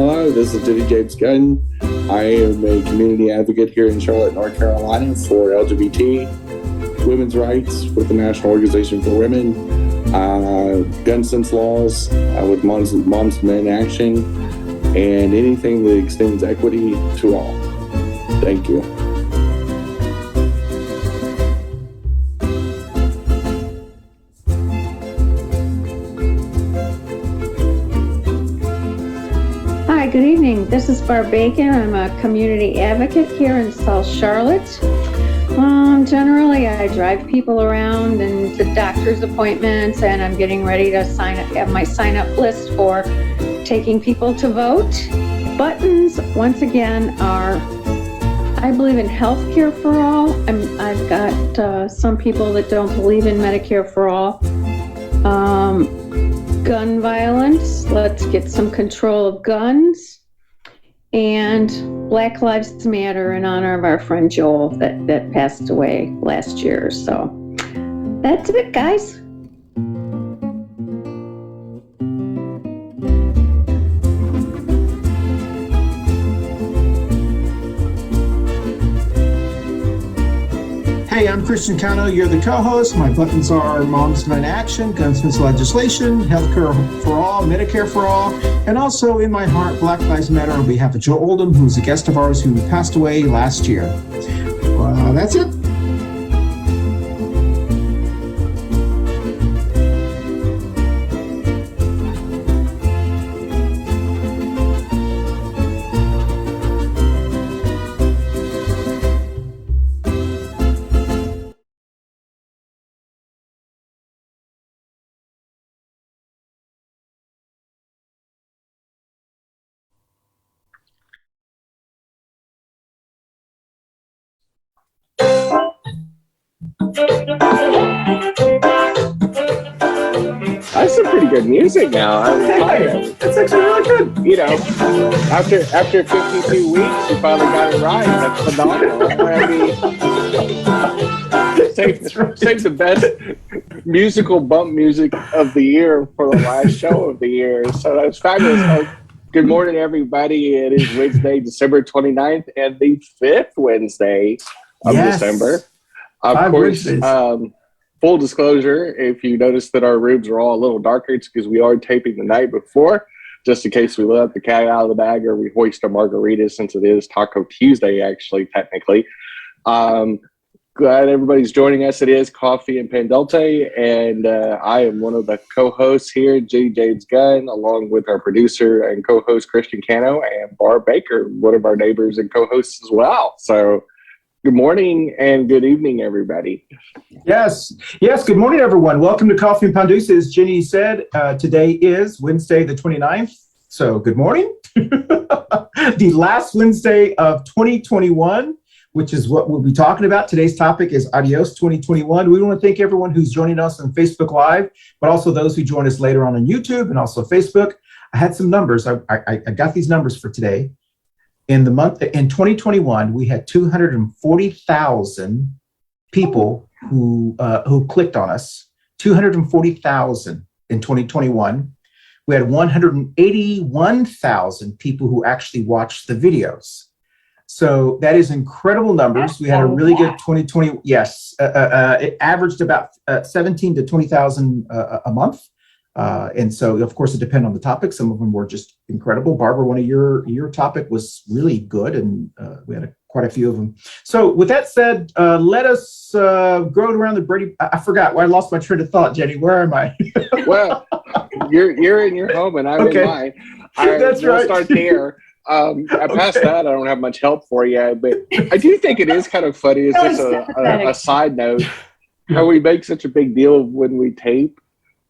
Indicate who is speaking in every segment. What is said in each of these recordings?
Speaker 1: Hello, this is Jenny-Jaymes Gunn. I am a community advocate here in Charlotte, North Carolina for LGBT women's rights with the National Organization for Women, gun sense laws with Moms and Men Action, and anything that extends equity to all. Thank you.
Speaker 2: Hi, good evening. This is Barb Bacon. I'm a community advocate here in South Charlotte. Generally, I drive people around and to doctor's appointments, and I'm getting ready to have my sign-up list for taking people to vote. Buttons, once again, are, I believe in healthcare for all. I've got some people that don't believe in Medicare for all. Gun violence, let's get some control of guns. And Black Lives Matter in honor of our friend Joel that passed away last year. So that's it, guys.
Speaker 3: Hey, I'm Christian Cano. You're the co-host. My buttons are Moms and Men Action, gun sense legislation, healthcare for all, Medicare for all, and also in my heart, Black Lives Matter on behalf of Joe Oldham, who's a guest of ours who passed away last year. That's it.
Speaker 1: That's some pretty good music now.
Speaker 3: It's actually really good.
Speaker 1: You know, after 52 weeks, you finally got it right. That's phenomenal. I mean, save the best musical bump music of the year for the last show of the year. So that's fabulous. Good morning, everybody. It is Wednesday, December 29th, and the fifth Wednesday of December. Of course, full disclosure, if you notice that our rooms are all a little darker, it's because we are taping the night before, just in case we let the cat out of the bag or we hoist a margarita, since it is Taco Tuesday, actually, technically. Glad everybody's joining us. It is Coffee and Pan Dulce, and I am one of the co-hosts here, Jenny-Jaymes Gunn, along with our producer and co-host, Christian Cano, and Barb Bacon, one of our neighbors and co-hosts as well. So good morning and good evening, everybody.
Speaker 3: Yes. Good morning, everyone. Welcome to Coffee and Pan Dulce. As Jenny said, today is Wednesday, the 29th. So good morning. The last Wednesday of 2021, which is what we'll be talking about. Today's topic is Adios 2021. We want to thank everyone who's joining us on Facebook Live, but also those who join us later on YouTube and also Facebook. I had some numbers. I got these numbers for today. In 2021, we had 240,000 people who clicked on us. 240,000 in 2021. We had 181,000 people who actually watched the videos. So that is incredible numbers. We had a really good 2020. Yes, it averaged about 17 to 20,000 a month. And so, of course, it depends on the topic. Some of them were just incredible. Barbara, one of your topic was really good, and we had quite a few of them. So with that said, let us go around the Brady. I forgot. I lost my train of thought, Jenny. Where am I?
Speaker 1: Well, you're in your home, and I'm in mine.
Speaker 3: That's right.
Speaker 1: We'll start there. Past that, I don't have much help for you, but I do think it is kind of funny. It's just a side note how we make such a big deal when we tape,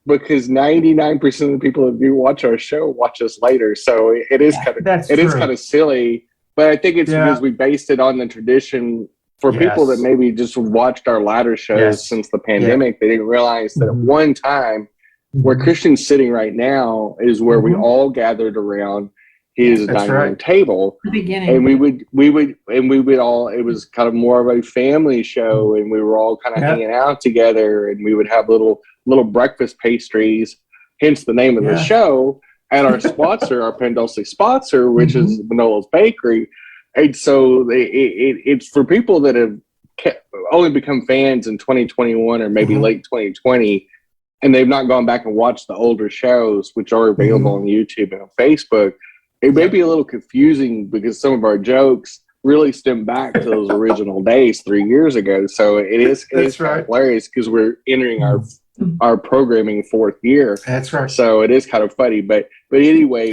Speaker 1: because 99% of the people that do watch our show watch us later. So it is kind of silly, but I think it's because we based it on the tradition for people that maybe just watched our latter shows since the pandemic. They didn't realize that at one time where Christian's sitting right now is where we all gathered around his dining room table.
Speaker 2: The beginning.
Speaker 1: And we would all, it was kind of more of a family show, and we were all kind of hanging out together, and we would have little breakfast pastries, hence the name of the show. at our sponsor, our Pan Dulce sponsor, which is Manolo's Bakery. And so it's for people that have only become fans in 2021 or maybe late 2020, and they've not gone back and watched the older shows, which are available on YouTube and on Facebook. It may be a little confusing because some of our jokes really stem back to those original days 3 years ago. So it is kind of hilarious because we're entering our programming fourth year.
Speaker 3: That's right.
Speaker 1: So it is kind of funny. But anyway,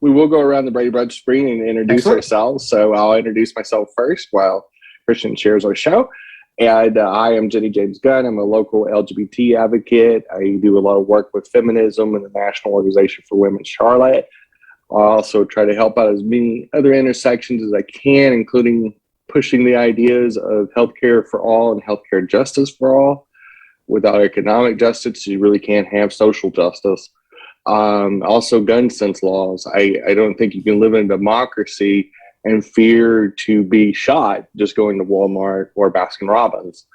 Speaker 1: we will go around the Brady Bunch screen and introduce ourselves. So I'll introduce myself first while Christian shares our show. And I am Jenny-Jaymes Gunn. I'm a local LGBT advocate. I do a lot of work with feminism and the National Organization for Women Charlotte. I also try to help out as many other intersections as I can, including pushing the ideas of healthcare for all and healthcare justice for all. Without economic justice, you really can't have social justice. Also, gun sense laws. I don't think you can live in a democracy and fear to be shot just going to Walmart or Baskin Robbins.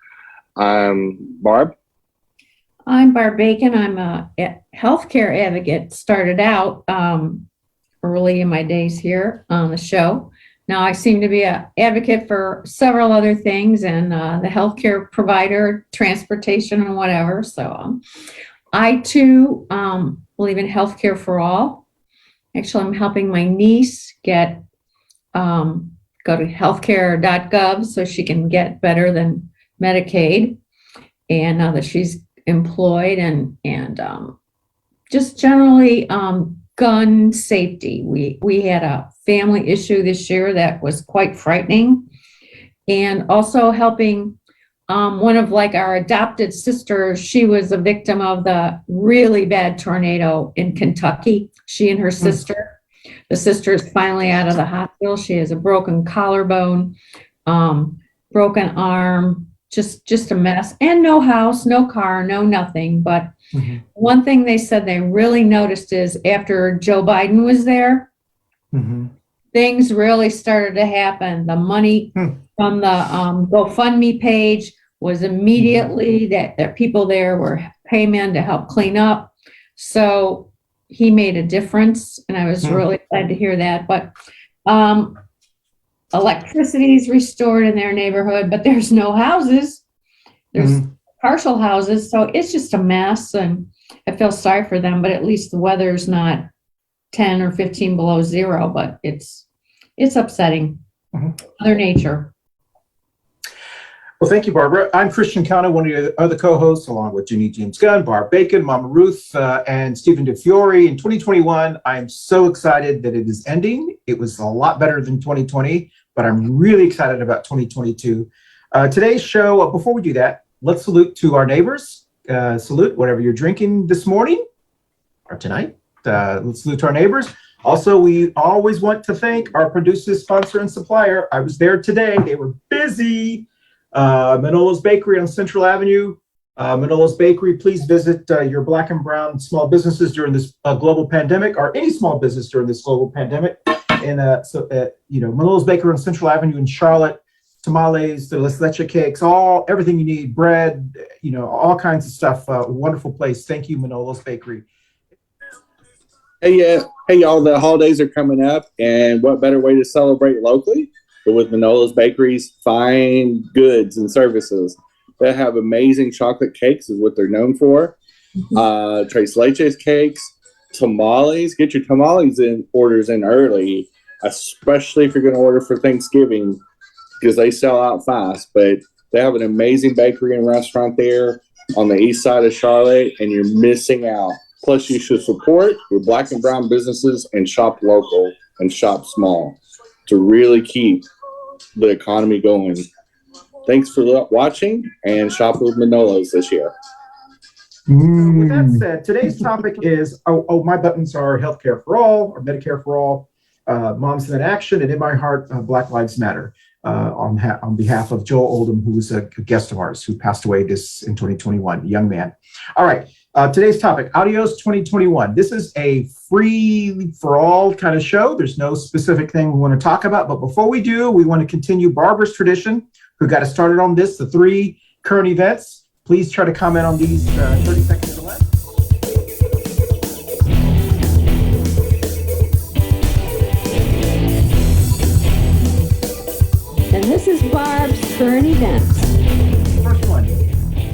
Speaker 1: Barb?
Speaker 2: I'm Barb Bacon. I'm a healthcare advocate. Started out early in my days here on the show. Now I seem to be an advocate for several other things and the healthcare provider, transportation, and whatever. So I too believe in healthcare for all. Actually, I'm helping my niece go to healthcare.gov so she can get better than Medicaid. And now that she's employed and just generally gun safety. We had a family issue this year that was quite frightening, and also helping one of our adopted sisters. She was a victim of the really bad tornado in Kentucky. She and her sister. The sister is finally out of the hospital. She has a broken collarbone, broken arm, just a mess, and no house, no car, no nothing. But one thing they said they really noticed is after Joe Biden was there, things really started to happen. The money from the GoFundMe page was immediately that people there were paying men to help clean up. So he made a difference, and I was really glad to hear that. But electricity is restored in their neighborhood, but there's no houses. There's partial houses, so it's just a mess, and I feel sorry for them. But at least the weather's not 10 or 15 below zero. But it's upsetting. Mother Nature.
Speaker 3: Well, thank you, Barbara. I'm Christian Cano, one of the other co-hosts, along with Jenny-Jaymes Gunn, Barb Bacon, Mama Ruth, and Stephen DeFiore. In 2021, I'm so excited that it is ending. It was a lot better than 2020, but I'm really excited about 2022. Today's show, before we do that, let's salute to our neighbors. Salute whatever you're drinking this morning or tonight. Let's salute to our neighbors. Also, we always want to thank our producer, sponsor, and supplier. I was there today. They were busy. Manolo's Bakery on Central Avenue. Manolo's Bakery, please visit your Black and brown small businesses during this global pandemic, or any small business during this global pandemic. And Manolo's Bakery on Central Avenue in Charlotte. Tamales, the Las Leche cakes, everything you need, bread, all kinds of stuff. Wonderful place. Thank you, Manolo's Bakery.
Speaker 1: Hey, y'all, the holidays are coming up, and what better way to celebrate locally but with Manolo's Bakery's fine goods and services. They have amazing chocolate cakes is what they're known for. Tres Leches cakes, tamales. Get your tamales orders in early, especially if you're going to order for Thanksgiving, because they sell out fast. But they have an amazing bakery and restaurant there on the east side of Charlotte, and you're missing out. Plus, you should support your Black and brown businesses and shop local and shop small to really keep the economy going. Thanks for watching, and shop with Manolo's this year.
Speaker 3: With that said, today's topic is, my buttons are healthcare for all, or Medicare for all, Moms in Action, and in my heart, Black Lives Matter. On behalf of Joel Oldham, who was a guest of ours, who passed away in 2021, a young man. All right, today's topic, Adios 2021. This is a free for all kind of show. There's no specific thing we want to talk about, but before we do, we want to continue Barbara's tradition, who got us started on this, the 3 current events. Please try to comment on these 30 seconds or less.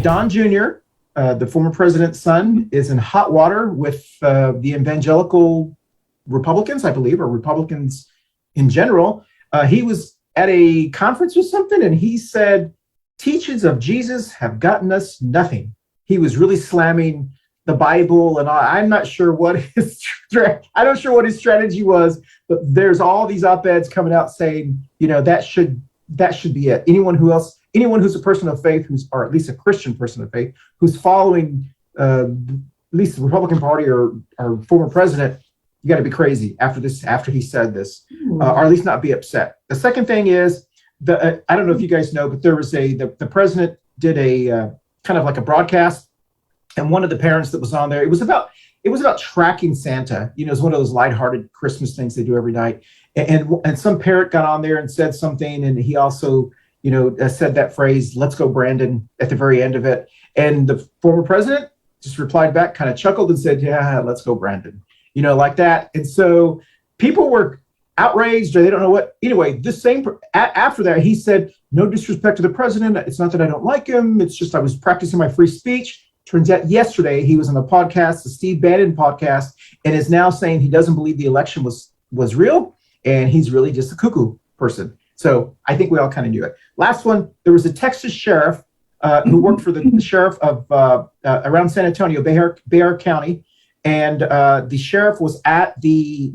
Speaker 3: Don Jr., the former president's son, is in hot water with the evangelical Republicans, I believe, or Republicans in general. He was at a conference or something, and he said, teachings of Jesus have gotten us nothing. He was really slamming the Bible, and I'm not sure what his strategy was, but there's all these op-eds coming out saying, that should be it. Anyone who's a person of faith, or at least a Christian person of faith, who's following at least the Republican Party or former president, you got to be crazy after he said this, or at least not be upset. The second thing is, I don't know if you guys know, but there was the president did a kind of like a broadcast, and one of the parents that was on there, it was about tracking Santa. It's one of those lighthearted Christmas things they do every night. And some parent got on there and said something, and he also, said that phrase, "Let's go, Brandon," at the very end of it. And the former president just replied back, kind of chuckled and said, "Yeah, let's go, Brandon," like that. And so people were outraged, or they don't know what. Anyway, after that, he said, "No disrespect to the president. It's not that I don't like him. It's just I was practicing my free speech." Turns out yesterday he was on a podcast, the Steve Bannon podcast, and is now saying he doesn't believe the election was real, and he's really just a cuckoo person. So I think we all kind of knew it. Last one, there was a Texas sheriff who worked for the sheriff of around San Antonio, Bexar County, and the sheriff was at the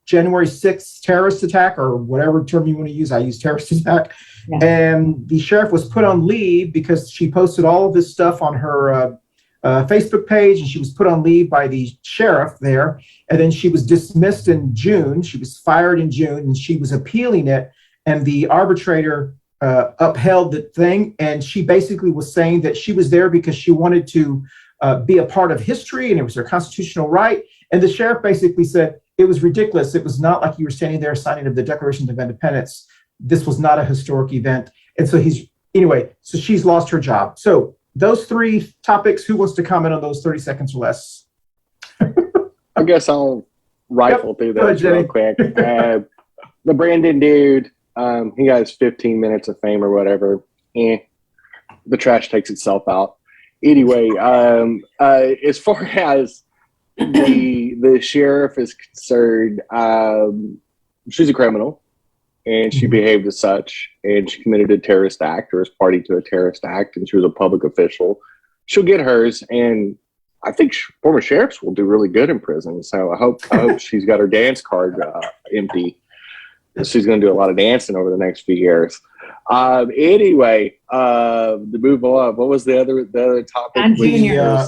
Speaker 3: January 6th terrorist attack, or whatever term you want to use. I use terrorist attack. Yeah. And the sheriff was put on leave because she posted all of this stuff on her Facebook page, and she was put on leave by the sheriff there. And then she was dismissed in June. She was fired in June, and she was appealing it. And the arbitrator upheld the thing. And she basically was saying that she was there because she wanted to be a part of history, and it was her constitutional right. And the sheriff basically said it was ridiculous. It was not like you were standing there signing of the Declaration of Independence. This was not a historic event. And so so she's lost her job. So those three topics, who wants to comment on those 30 seconds or less?
Speaker 1: I guess I'll rifle through those real quick. The Brandon dude, he got his 15 minutes of fame or whatever. The trash takes itself out. Anyway, as far as the sheriff is concerned, she's a criminal, and she behaved as such, and she committed a terrorist act, or is party to a terrorist act, and she was a public official. She'll get hers, and I think former sheriffs will do really good in prison. So I hope she's got her dance card empty. She's going to do a lot of dancing over the next few years. Anyway, to move on, what was the other topic?
Speaker 2: Don Jr.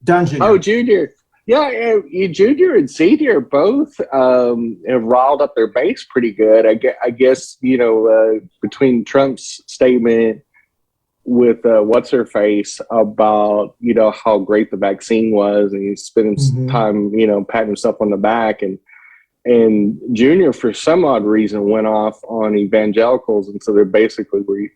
Speaker 3: Don Jr.
Speaker 1: Oh, Junior. Yeah, Junior and Senior both have riled up their base pretty good. I guess, between Trump's statement with what's-her-face about, how great the vaccine was, and he's spending some time, patting himself on the back, and Junior, for some odd reason, went off on evangelicals, and so they're basically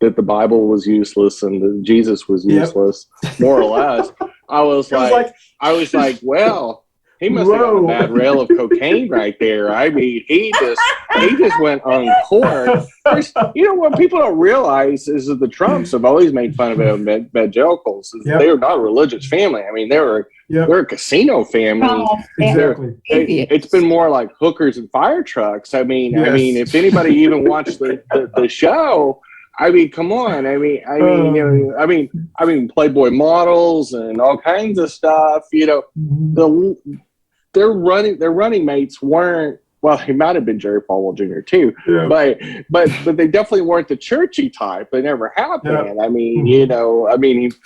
Speaker 1: that the Bible was useless and that Jesus was useless, more or less. I was like, well, he must have got a bad rail of cocaine right there. I mean, he just went on court. What people don't realize is that the Trumps have always made fun of evangelicals. Yep. They're not a religious family. I mean, they're a casino family.
Speaker 3: Exactly.
Speaker 1: It's been more like hookers and fire trucks. I mean, if anybody even watched the show, I mean, come on. I mean, Playboy models and all kinds of stuff. Their running mates weren't. Well, he might have been Jerry Falwell Jr. too, but they definitely weren't the churchy type. They never have been. Yeah. I mean,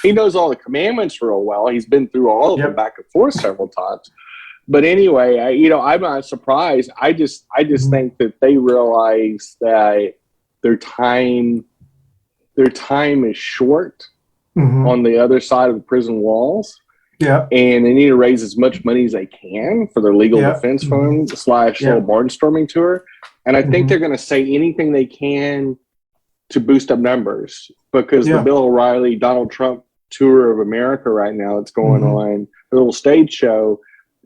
Speaker 1: he knows all the commandments real well. He's been through all of them back and forth several times. But anyway, I'm not surprised. I just think that they realize that their time is short on the other side of the prison walls. Yeah. And they need to raise as much money as they can for their legal defense fund / little barnstorming tour. And I think they're going to say anything they can to boost up numbers, because the Bill O'Reilly, Donald Trump tour of America right now that's going on, the little stage show,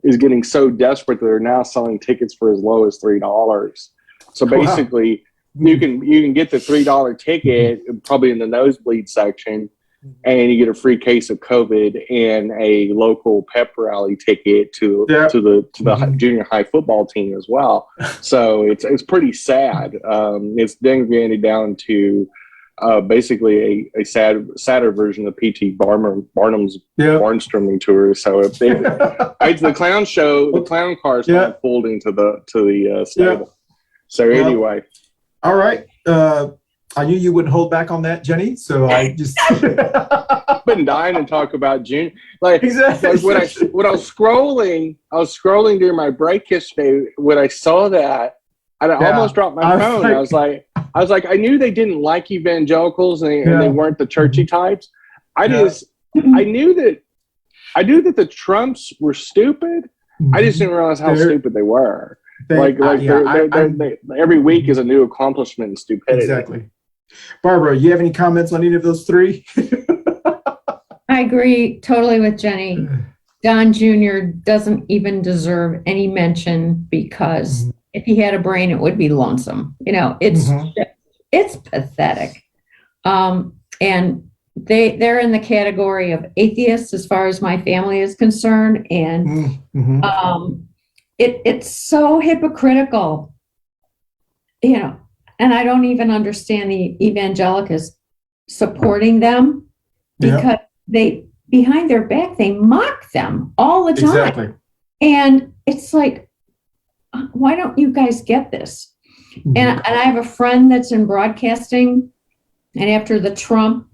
Speaker 1: is getting so desperate that they're now selling tickets for as low as $3. So basically, you can get the $3 ticket probably in the nosebleed section, and you get a free case of COVID and a local pep rally ticket to the junior high football team as well. So it's pretty sad. It's degraded down to basically a sadder version of P.T. Barnum's barnstorming tour. So it's the clown show, the clown cars pulled into the stable. So anyway,
Speaker 3: all right. I knew you wouldn't hold back on that, Jenny. So I just
Speaker 1: been dying to talk about June. Like,
Speaker 3: exactly.
Speaker 1: Like when I was scrolling during my break yesterday. When I saw that, I almost dropped my phone. I was like, I knew they didn't like evangelicals and they weren't the churchy types. I knew that the Trumps were stupid. I just didn't realize how stupid they were. Every week is a new accomplishment in stupidity.
Speaker 3: Exactly. Barbara, you have any comments on any of those three?
Speaker 4: I agree totally with Jenny. Don Jr. doesn't even deserve any mention because if he had a brain, it would be lonesome. It's pathetic. And they're in the category of atheists as far as my family is concerned. And it's so hypocritical, and I don't even understand the evangelicals supporting them because they, behind their back, they mock them all the time.
Speaker 3: Exactly.
Speaker 4: And it's like, why don't you guys get this? And I have a friend that's in broadcasting, and after the Trump,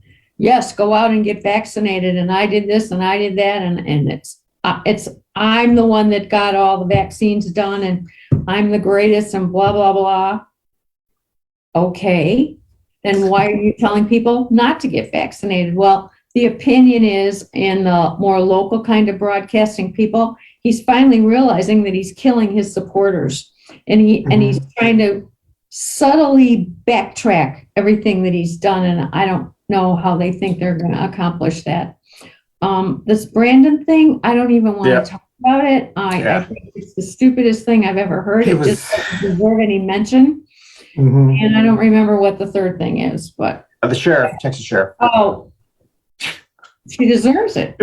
Speaker 4: go out and get vaccinated, and I did this and I did that, and it's I'm the one that got all the vaccines done, and I'm the greatest, and blah blah blah. Okay, then why are you telling people not to get vaccinated? Well, the opinion is, in the more local kind of broadcasting people, he's finally realizing that he's killing his supporters, and he's trying to subtly backtrack everything that he's done, and I don't know how they think they're going to accomplish that. This Brandon thing, I don't even want to talk about it. I think it's the stupidest thing I've ever heard. It just doesn't deserve any mention. And I don't remember what the third thing is, but
Speaker 3: the sheriff, Texas sheriff.
Speaker 4: Oh, she deserves it.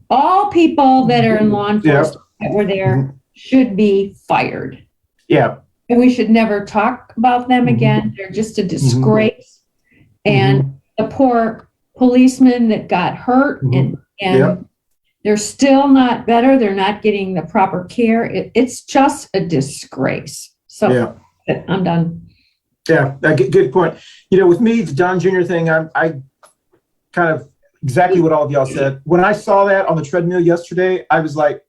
Speaker 4: All people that are in law enforcement that were there should be fired. Yeah. And we should never talk about them again. They're just a disgrace. And the poor policemen that got hurt and they're still not better. They're not getting the proper care. It's just a disgrace. So I'm done.
Speaker 3: Yeah, good point. With me, the Don Jr. thing, I kind of exactly what all of y'all said. When I saw that on the treadmill yesterday, I was like,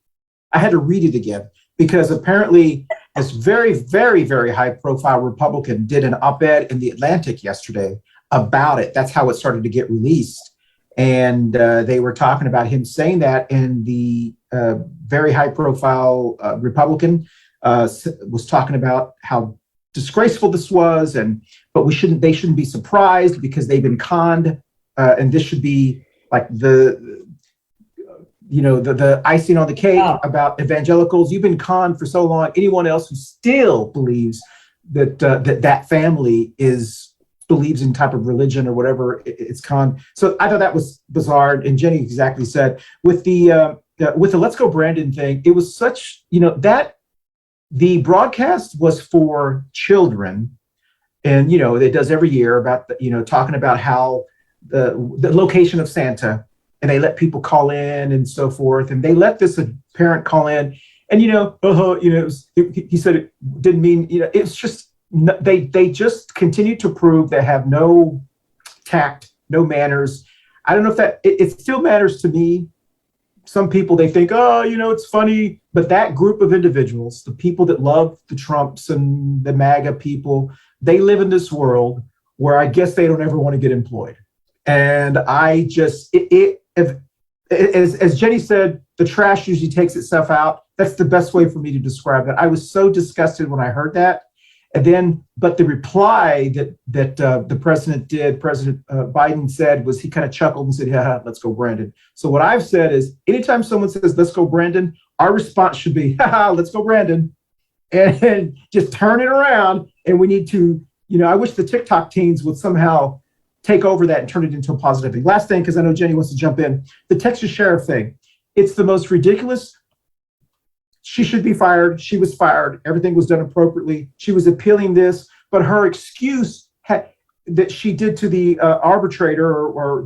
Speaker 3: I had to read it again, because apparently this very, very, very high profile Republican did an op-ed in the Atlantic yesterday about it. That's how it started to get released. And they were talking about him saying that, and the very high profile Republican was talking about how disgraceful this was, but they shouldn't be surprised because they've been conned, and this should be like the icing on the cake about evangelicals. You've been conned for so long. Anyone else who still believes that family believes in type of religion or whatever, it's conned. So I thought that was bizarre. And Jenny exactly said with the Let's Go Brandon thing, it was such, that the broadcast was for children, and it does every year about talking about how the location of Santa, and they let people call in and so forth, and they let this parent call in, and he said it didn't mean, it's just they just continue to prove they have no tact, no manners. I don't know if that it still matters to me. Some people, they think, it's funny, but that group of individuals, the people that love the Trumps and the MAGA people, they live in this world where I guess they don't ever want to get employed. And I just, as Jenny said, the trash usually takes itself out. That's the best way for me to describe it. I was so disgusted when I heard that. And then, but the reply that the president did, President Biden said, was he kind of chuckled and said, yeah, let's go Brandon. So what I've said is, anytime someone says, let's go Brandon, our response should be, haha, let's go Brandon. And just turn it around. And we need to, I wish the TikTok teens would somehow take over that and turn it into a positive thing. Last thing, because I know Jenny wants to jump in, the Texas sheriff thing. It's the most ridiculous. She should be fired. She was fired. Everything was done appropriately. She was appealing this, but her excuse that she did to the arbitrator or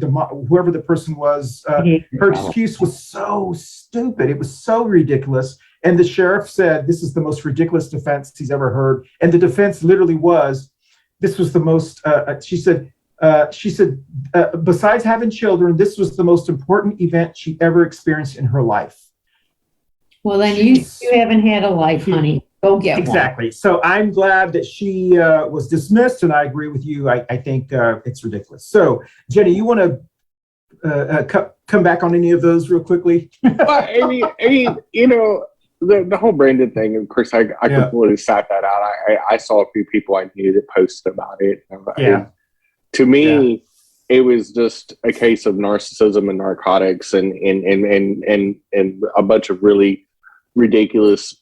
Speaker 3: whoever the person was, her excuse was so stupid. It was so ridiculous. And the sheriff said, this is the most ridiculous defense he's ever heard. And the defense literally was, this was the most, she said, besides having children, this was the most important event she ever experienced in her life.
Speaker 4: Well, then you haven't had a life, honey. Go get one.
Speaker 3: Exactly. So I'm glad that she was dismissed, and I agree with you. I think it's ridiculous. So, Jenny, you want to come back on any of those real quickly?
Speaker 1: Well, I mean, you know, the whole Brandon thing, of course, I completely sat that out. I saw a few people I knew that posted about it. And to me, it was just a case of narcissism and narcotics and a bunch of really ridiculous,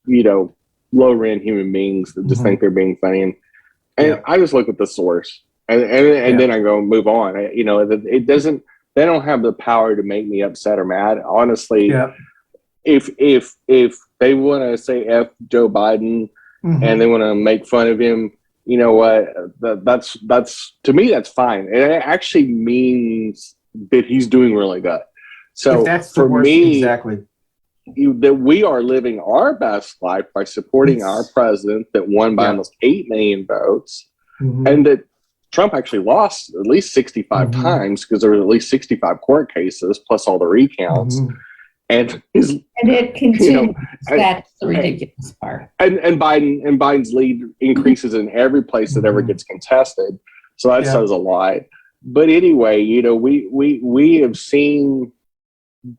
Speaker 1: you know, low-rent human beings that just think they're being funny. And I just look at the source and then I go move on. You know, it doesn't, they don't have the power to make me upset or mad. Honestly, if they want to say F Joe Biden and they want to make fun of him, you know what, that's to me, that's fine. It actually means that he's doing really good. So
Speaker 3: that's
Speaker 1: for
Speaker 3: worst,
Speaker 1: me,
Speaker 3: exactly.
Speaker 1: That we are living our best life by supporting our president that won by almost 8 million votes, and that Trump actually lost at least 65 times because there were at least 65 court cases plus all the recounts. And
Speaker 4: it continues. You know, that's the ridiculous part.
Speaker 1: And Biden's lead increases in every place that ever gets contested. So that says a lot. But anyway, you know, we have seen.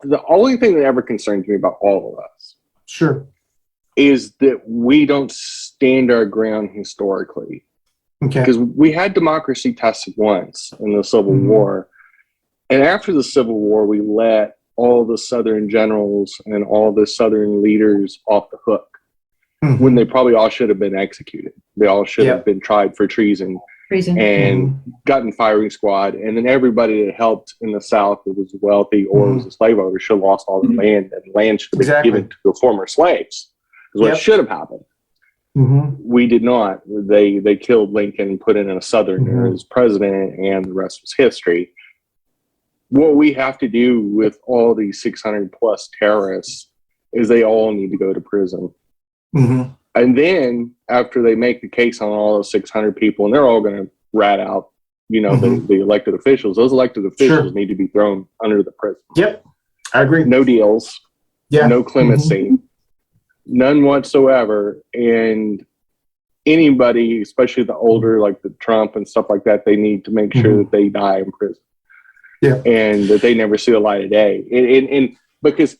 Speaker 1: The only thing that ever concerns me about all of us is that we don't stand our ground historically. Because we had democracy tested once in the Civil War. And after the Civil War, we let all the Southern generals and all the Southern leaders off the hook when they probably all should have been executed. They all should have been tried for treason. And gotten firing squad, and then everybody that helped in the South that was wealthy or was a slave owner should have lost all their land, and land should have been given to the former slaves. Is what should have happened. We did not. They killed Lincoln and put in a Southerner as president, and the rest was history. What we have to do with all these 600 plus terrorists is they all need to go to prison. And then after they make the case on all those 600 people, and they're all going to rat out, you know, the elected officials, those elected officials need to be thrown under the prison.
Speaker 3: I agree.
Speaker 1: No deals, no clemency, none whatsoever. And anybody, especially the older, like the Trump and stuff like that, they need to make sure that they die in prison. And that they never see the light of day. And because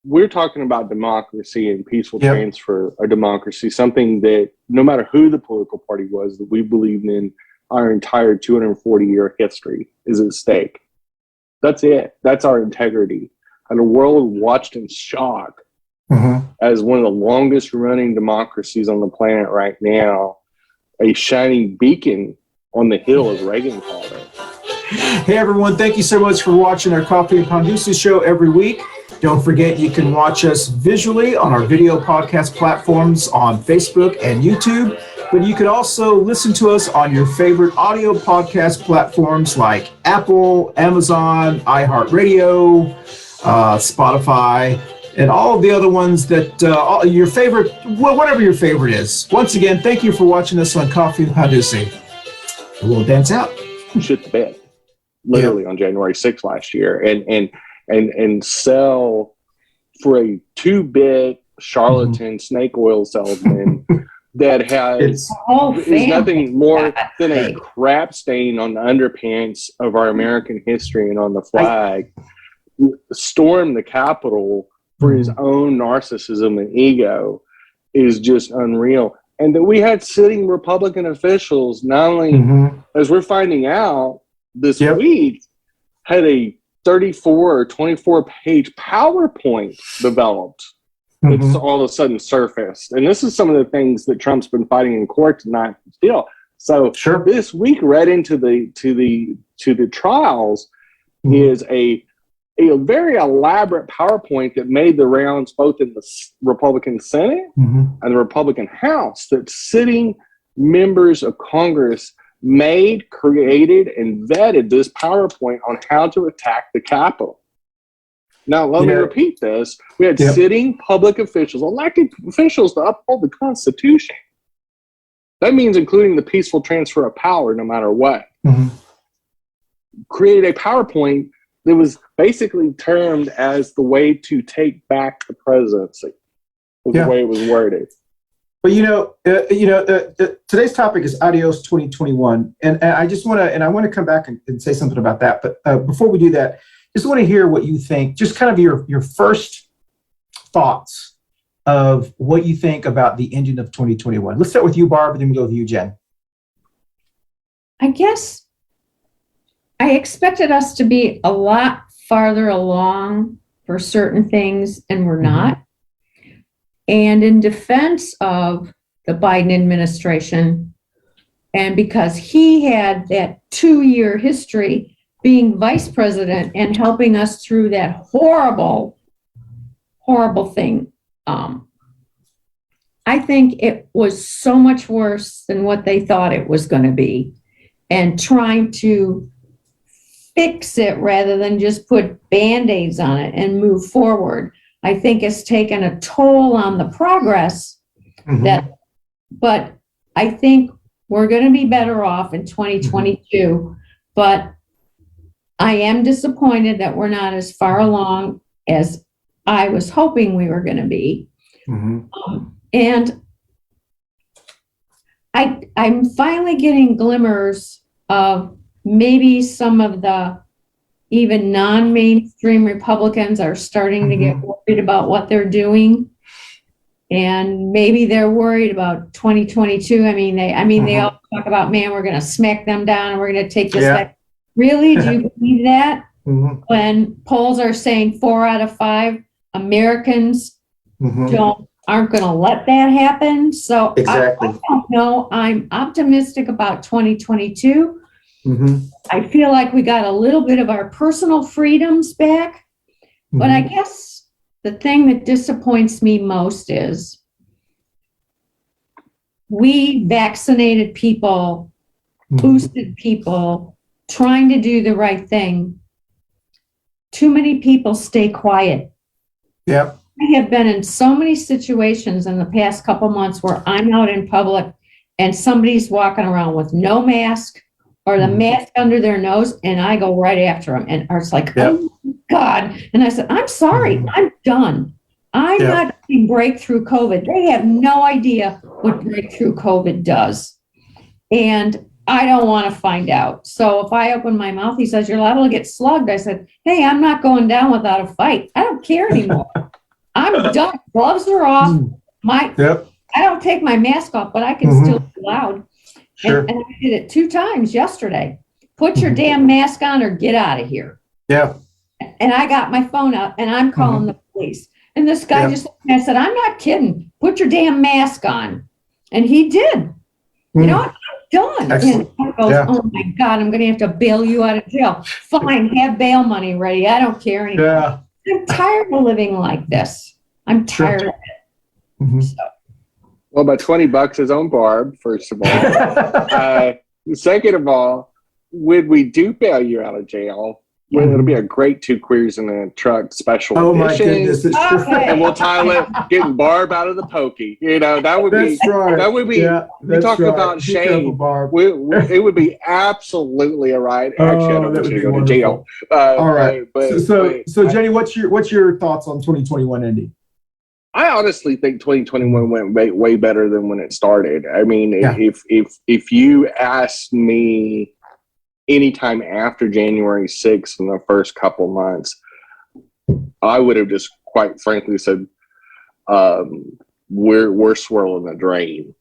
Speaker 1: we're talking about democracy and peaceful transfer of democracy, something that no matter who the political party was, that we believed in our entire 240-year history is at stake. That's it. That's our integrity. And the world watched in shock as one of the longest running democracies on the planet right now, a shining beacon on the hill, as Reagan called it.
Speaker 3: Hey, everyone. Thank you so much for watching our Coffee Pan Dulce Show every week. Don't forget, you can watch us visually on our video podcast platforms on Facebook and YouTube, but you can also listen to us on your favorite audio podcast platforms like Apple, Amazon, iHeartRadio, Spotify, and all of the other ones that your favorite, whatever your favorite is. Once again, thank you for watching us on Coffee Pan Dulce. We'll dance out.
Speaker 1: Shit the bed, literally on January 6th last year, and sell for a 2-bit charlatan snake oil salesman that is nothing more than a crap stain on the underpants of our American history and on the flag, storm the Capitol for his own narcissism and ego is just unreal. And that we had sitting Republican officials, not only, as we're finding out this week, had a 34 or 24-page PowerPoint developed. It's all of a sudden surfaced. And this is some of the things that Trump's been fighting in court to not steal. So
Speaker 3: Sure.
Speaker 1: this week, right into the trials, is a very elaborate PowerPoint that made the rounds both in the Republican Senate and the Republican House, that sitting members of Congress made, created, and vetted this PowerPoint on how to attack the Capitol. Now, let me repeat this. We had sitting public officials, elected officials, to uphold the Constitution. That means including the peaceful transfer of power, no matter what. Created a PowerPoint that was basically termed as the way to take back the presidency, was the way it was worded.
Speaker 3: But today's topic is Adios 2021, and I just want to come back and say something about that. But before we do that, just want to hear what you think, just kind of your first thoughts of what you think about the ending of 2021. Let's start with you, Barb, and then we'll go with you, Jen.
Speaker 4: I guess I expected us to be a lot farther along for certain things, and we're not. And in defense of the Biden administration, and because he had that 2-year history being vice president and helping us through that horrible, horrible thing, I think it was so much worse than what they thought it was going to be. And trying to fix it rather than just put Band-Aids on it and move forward, I think it's taken a toll on the progress but I think we're going to be better off in 2022, but I am disappointed that we're not as far along as I was hoping we were going to be. And I'm finally getting glimmers of maybe some of the even non-mainstream Republicans are starting to get worried about what they're doing. And maybe they're worried about 2022. They all talk about, man, we're going to smack them down and we're going to take this back. Really? Do you believe that? When polls are saying 4 out of 5 Americans aren't going to let that happen. So I don't know. I'm optimistic about 2022. I feel like we got a little bit of our personal freedoms back. But I guess the thing that disappoints me most is we vaccinated people, boosted people, trying to do the right thing. Too many people stay quiet. I have been in so many situations in the past couple months where I'm out in public and somebody's walking around with no mask or the mask under their nose, and I go right after them. And it's like, oh, God. And I said, I'm sorry. I'm done. I'm not doing breakthrough COVID. They have no idea what breakthrough COVID does. And I don't want to find out. So if I open my mouth, he says, you're liable to get slugged. I said, hey, I'm not going down without a fight. I don't care anymore. I'm done. Gloves are off. I don't take my mask off, but I can still be loud. And I did it 2 times yesterday. Put your damn mask on or get out of here. And I got my phone out and I'm calling the police. And this guy just said, I'm not kidding. Put your damn mask on. And he did. You know what? I'm done.
Speaker 3: Excellent.
Speaker 4: And I goes, oh my God, I'm going to have to bail you out of jail. Fine, have bail money ready. I don't care anymore. I'm tired of living like this. I'm tired of it. So.
Speaker 1: Well, my $20 is on Barb, first of all. Second of all, when we do bail you out of jail, it'll be a great 2 Queers in a Truck special edition.
Speaker 3: My goodness, it's true.
Speaker 1: And we'll title it "Getting Barb Out of the Pokey." That would be. That would be. We talk about shame. It would be absolutely a riot. Actually, I don't want you to go to jail.
Speaker 3: All right. So Jenny, what's your thoughts on 2021 ending?
Speaker 1: I honestly think 2021 went way better than when it started. I mean, if you asked me anytime after January 6th in the first couple months, I would have just quite frankly said, we're swirling the drain.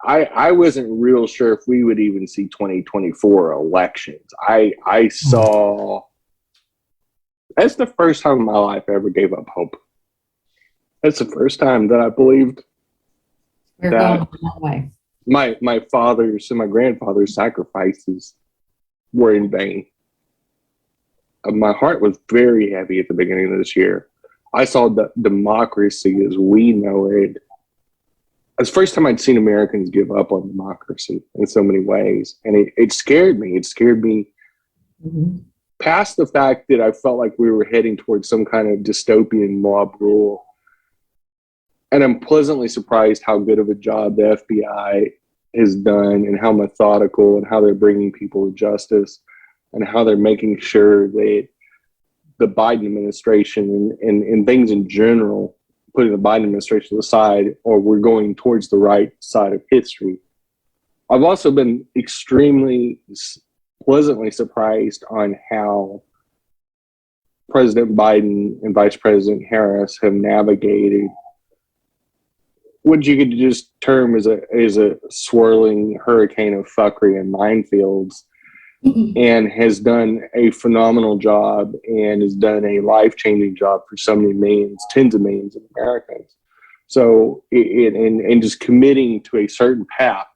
Speaker 1: I wasn't real sure if we would even see 2024 elections. I saw. That's the first time in my life I ever gave up hope. That's the first time that I believed
Speaker 4: We're going a long way.
Speaker 1: my father's and my grandfather's sacrifices were in vain. My heart was very heavy at the beginning of this year. I saw the democracy as we know it. It's the first time I'd seen Americans give up on democracy in so many ways. And it scared me. It scared me past the fact that I felt like we were heading towards some kind of dystopian mob rule. And I'm pleasantly surprised how good of a job the FBI has done and how methodical and how they're bringing people to justice and how they're making sure that the Biden administration and things in general, putting the Biden administration aside, or we're going towards the right side of history. I've also been extremely pleasantly surprised on how President Biden and Vice President Harris have navigated what you could just term as a swirling hurricane of fuckery and minefields, and has done a phenomenal job and has done a life-changing job for so many millions, tens of millions of Americans. So, and just committing to a certain path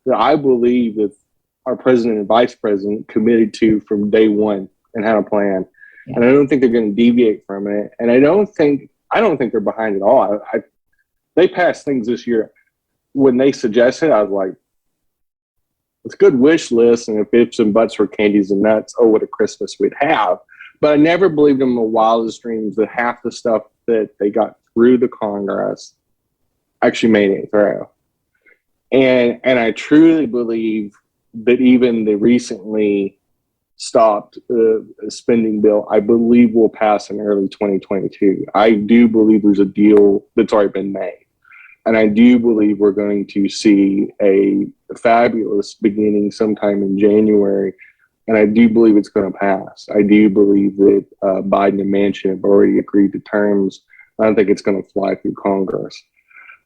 Speaker 1: that I believe that our president and vice president committed to from day one and had a plan. Yeah. And I don't think they're going to deviate from it. And I don't think they're behind at all. They passed things this year. When they suggested, I was like, it's a good wish list, and if ifs and buts were candies and nuts, oh, what a Christmas we'd have. But I never believed in my wildest dreams that half the stuff that they got through the Congress actually made it through. And I truly believe that even the recently stopped spending bill, I believe will pass in early 2022. I do believe there's a deal that's already been made. And I do believe we're going to see a fabulous beginning sometime in January. And I do believe it's going to pass. I do believe that Biden and Manchin have already agreed to terms. I don't think it's going to fly through Congress.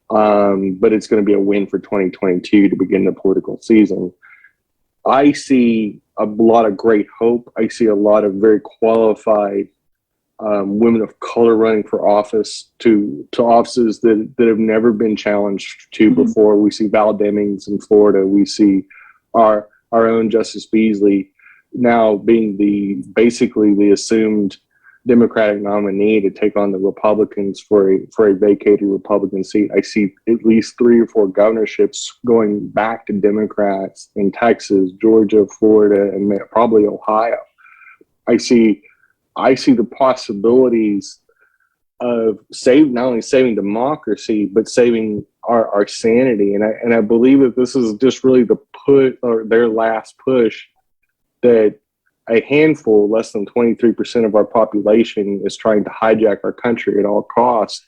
Speaker 1: But it's going to be a win for 2022 to begin the political season. I see a lot of great hope. I see a lot of very qualified women of color running for office to offices that have never been challenged to before. We see Val Demings in Florida. We see our own Justice Beasley now being basically the assumed Democratic nominee to take on the Republicans for a vacated Republican seat. I see at least 3 or 4 governorships going back to Democrats in Texas, Georgia, Florida, and probably Ohio. I see the possibilities of not only saving democracy, but saving our sanity. And I believe that this is just really their last push, that a handful, less than 23% of our population, is trying to hijack our country at all costs.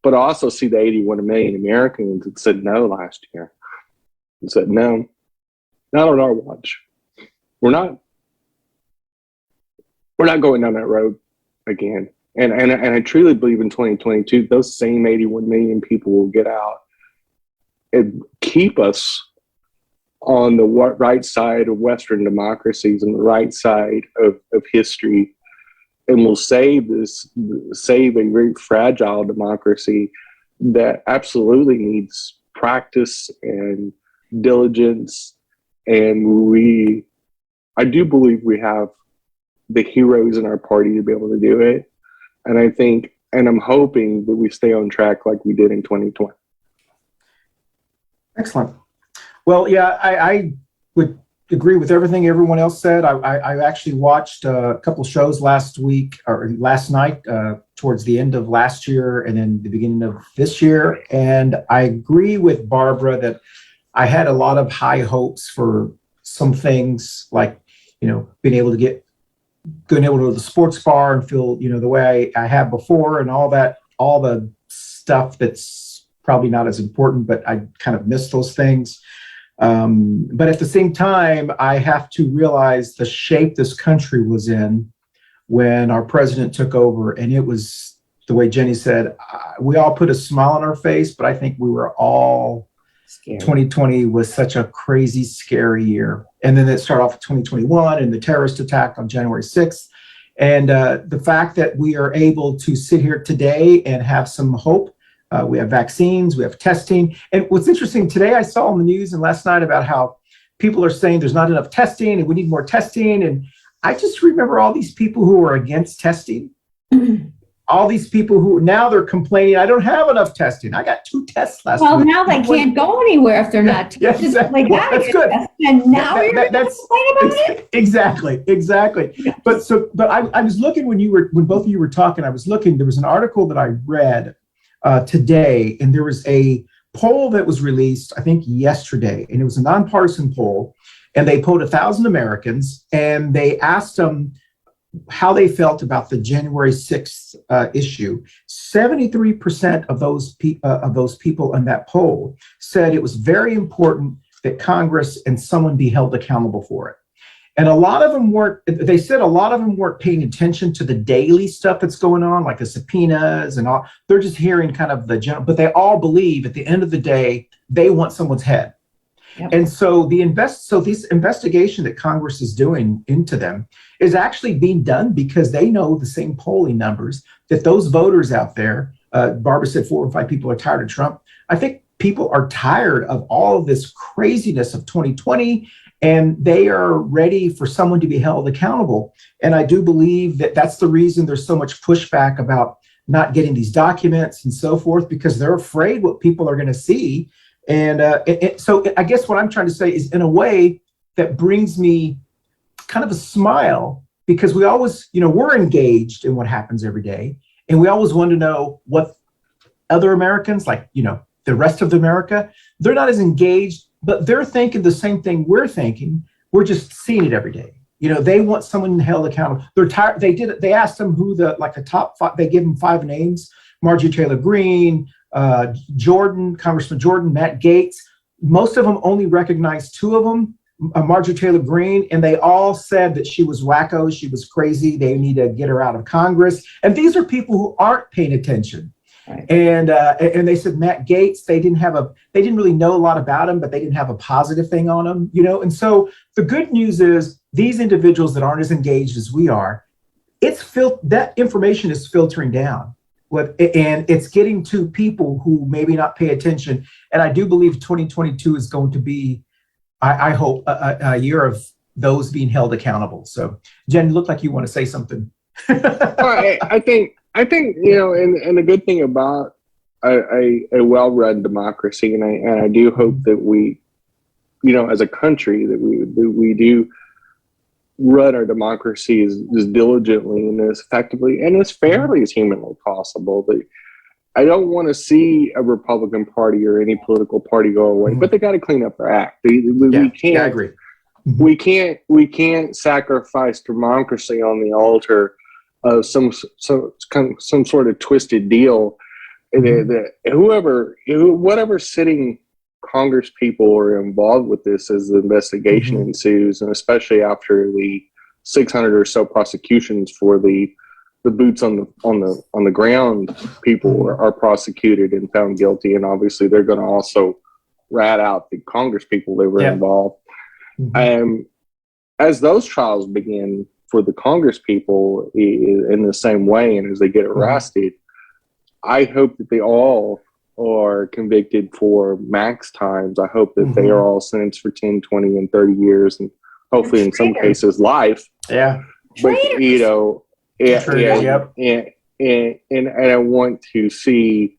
Speaker 1: But I also see the 81 million Americans that said no last year. And said, no, not on our watch. We're not going down that road again. And I truly believe in 2022, those same 81 million people will get out and keep us on the right side of Western democracies and the right side of history, and will save a very fragile democracy that absolutely needs practice and diligence. And I do believe we have the heroes in our party to be able to do it. And I'm hoping that we stay on track like we did in 2020.
Speaker 3: Excellent. Well, yeah, I would agree with everything everyone else said. I actually watched a couple shows last night, towards the end of last year and then the beginning of this year. And I agree with Barbara that I had a lot of high hopes for some things, like, being able to go to the sports bar and feel, the way I have before, and all the stuff that's probably not as important, but I kind of miss those things. But at the same time, I have to realize the shape this country was in when our president took over. And it was, the way Jenny said, we all put a smile on our face, but I think we were all scared. 2020 was such a crazy, scary year. And then it started off with 2021 and the terrorist attack on January 6th. And the fact that we are able to sit here today and have some hope We have vaccines, we have testing. And what's interesting today, I saw on the news and last night about how people are saying there's not enough testing and we need more testing. And I just remember all these people who are against testing. All these people who now they're complaining, I don't have enough testing. I got 2 tests last week.
Speaker 4: Well, now they can't go anywhere if they're not tested.
Speaker 3: Yes, exactly.
Speaker 4: They gotta
Speaker 3: That's
Speaker 4: get
Speaker 3: good.
Speaker 4: tested, and now you're going to complain about it?
Speaker 3: Exactly. But I was looking when both of you were talking, I was looking, there was an article that I read today, and there was a poll that was released, I think yesterday, and it was a nonpartisan poll, and they polled 1,000 Americans, and they asked them how they felt about the January 6th issue. 73% of those people in that poll said it was very important that Congress and someone be held accountable for it. And a lot of them weren't paying attention to the daily stuff that's going on, like the subpoenas and all. They're just hearing kind of the general, but they all believe at the end of the day, they want someone's head. Yep. And so this investigation that Congress is doing into them is actually being done because they know the same polling numbers that those voters out there, Barbara said 4 or 5 people are tired of Trump. I think people are tired of all of this craziness of 2020, and they are ready for someone to be held accountable. And I do believe that that's the reason there's so much pushback about not getting these documents and so forth, because they're afraid what people are going to see. And so I guess what I'm trying to say is, in a way, that brings me kind of a smile, because we always, we're engaged in what happens every day. And we always want to know what other Americans, like, the rest of America, they're not as engaged, but they're thinking the same thing we're thinking. We're just seeing it every day. They want someone held accountable. They're tired. They asked them who the top 5, they gave them 5 names: Marjorie Taylor Greene, Congressman Jordan, Matt Gaetz. Most of them only recognized 2 of them, Marjorie Taylor Greene, and they all said that she was wacko, she was crazy, they need to get her out of Congress. And these are people who aren't paying attention. Right. And they said Matt Gaetz, they didn't really know a lot about him, but they didn't have a positive thing on him, And so the good news is these individuals that aren't as engaged as we are, that information is filtering down. And it's getting to people who maybe not pay attention. And I do believe 2022 is going to be, I hope, a year of those being held accountable. So, Jen, you look like you want to say something.
Speaker 1: I think and the good thing about a well-run democracy, and I do hope that we, as a country, that we do run our democracy as diligently and as effectively and as fairly as humanly possible. But I don't want to see a Republican Party or any political party go away, but they got to clean up their act. We can't.
Speaker 3: I agree.
Speaker 1: We can't sacrifice democracy on the altar of some sort of twisted deal. Whatever sitting Congress people are involved with this as the investigation ensues, and especially after the 600 or so prosecutions for the boots on the ground people are prosecuted and found guilty, and obviously they're going to also rat out the Congress people that were involved. As those trials begin for the Congress people in the same way, and as they get arrested, I hope that they all are convicted for max times. I hope that they are all sentenced for 10, 20, and 30 years, and hopefully in some cases life. Yeah. But, and I want to see,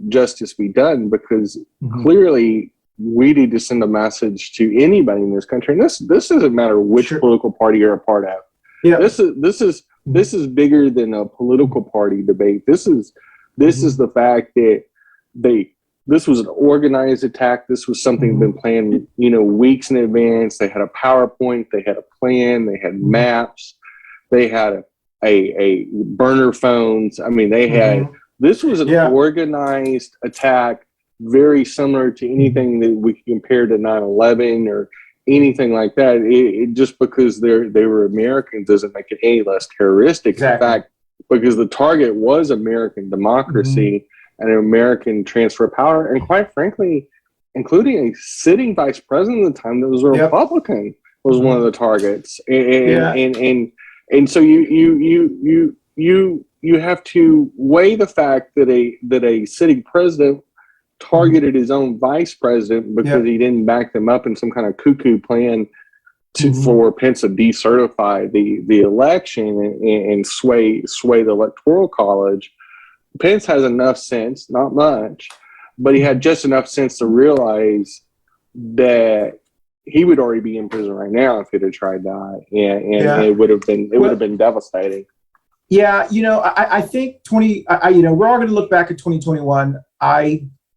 Speaker 1: justice be done, because clearly we need to send a message to anybody in this country. And this doesn't matter which political party you're a part of. Yeah. This is bigger than a political party debate. This is the fact that this was an organized attack. This was something been planned, weeks in advance. They had a PowerPoint, they had a plan, they had maps, they had a burner phones. I mean, they had, this was an organized attack, very similar to anything that we can compare to 9/11 or anything like that. It just because they were Americans doesn't make it any less terroristic. Exactly. In fact, because the target was American democracy and an American transfer of power, and quite frankly, including a sitting vice president at the time that was a Republican was one of the targets. And so you weigh the fact that a sitting president targeted his own vice president because he didn't back them up in some kind of cuckoo plan for Pence to decertify the election and sway the electoral college. Pence has enough sense, not much, but he had just enough sense to realize that he would already be in prison right now if he'd have tried that, and it would have been devastating.
Speaker 3: Yeah, I think we're all going to look back at 2021.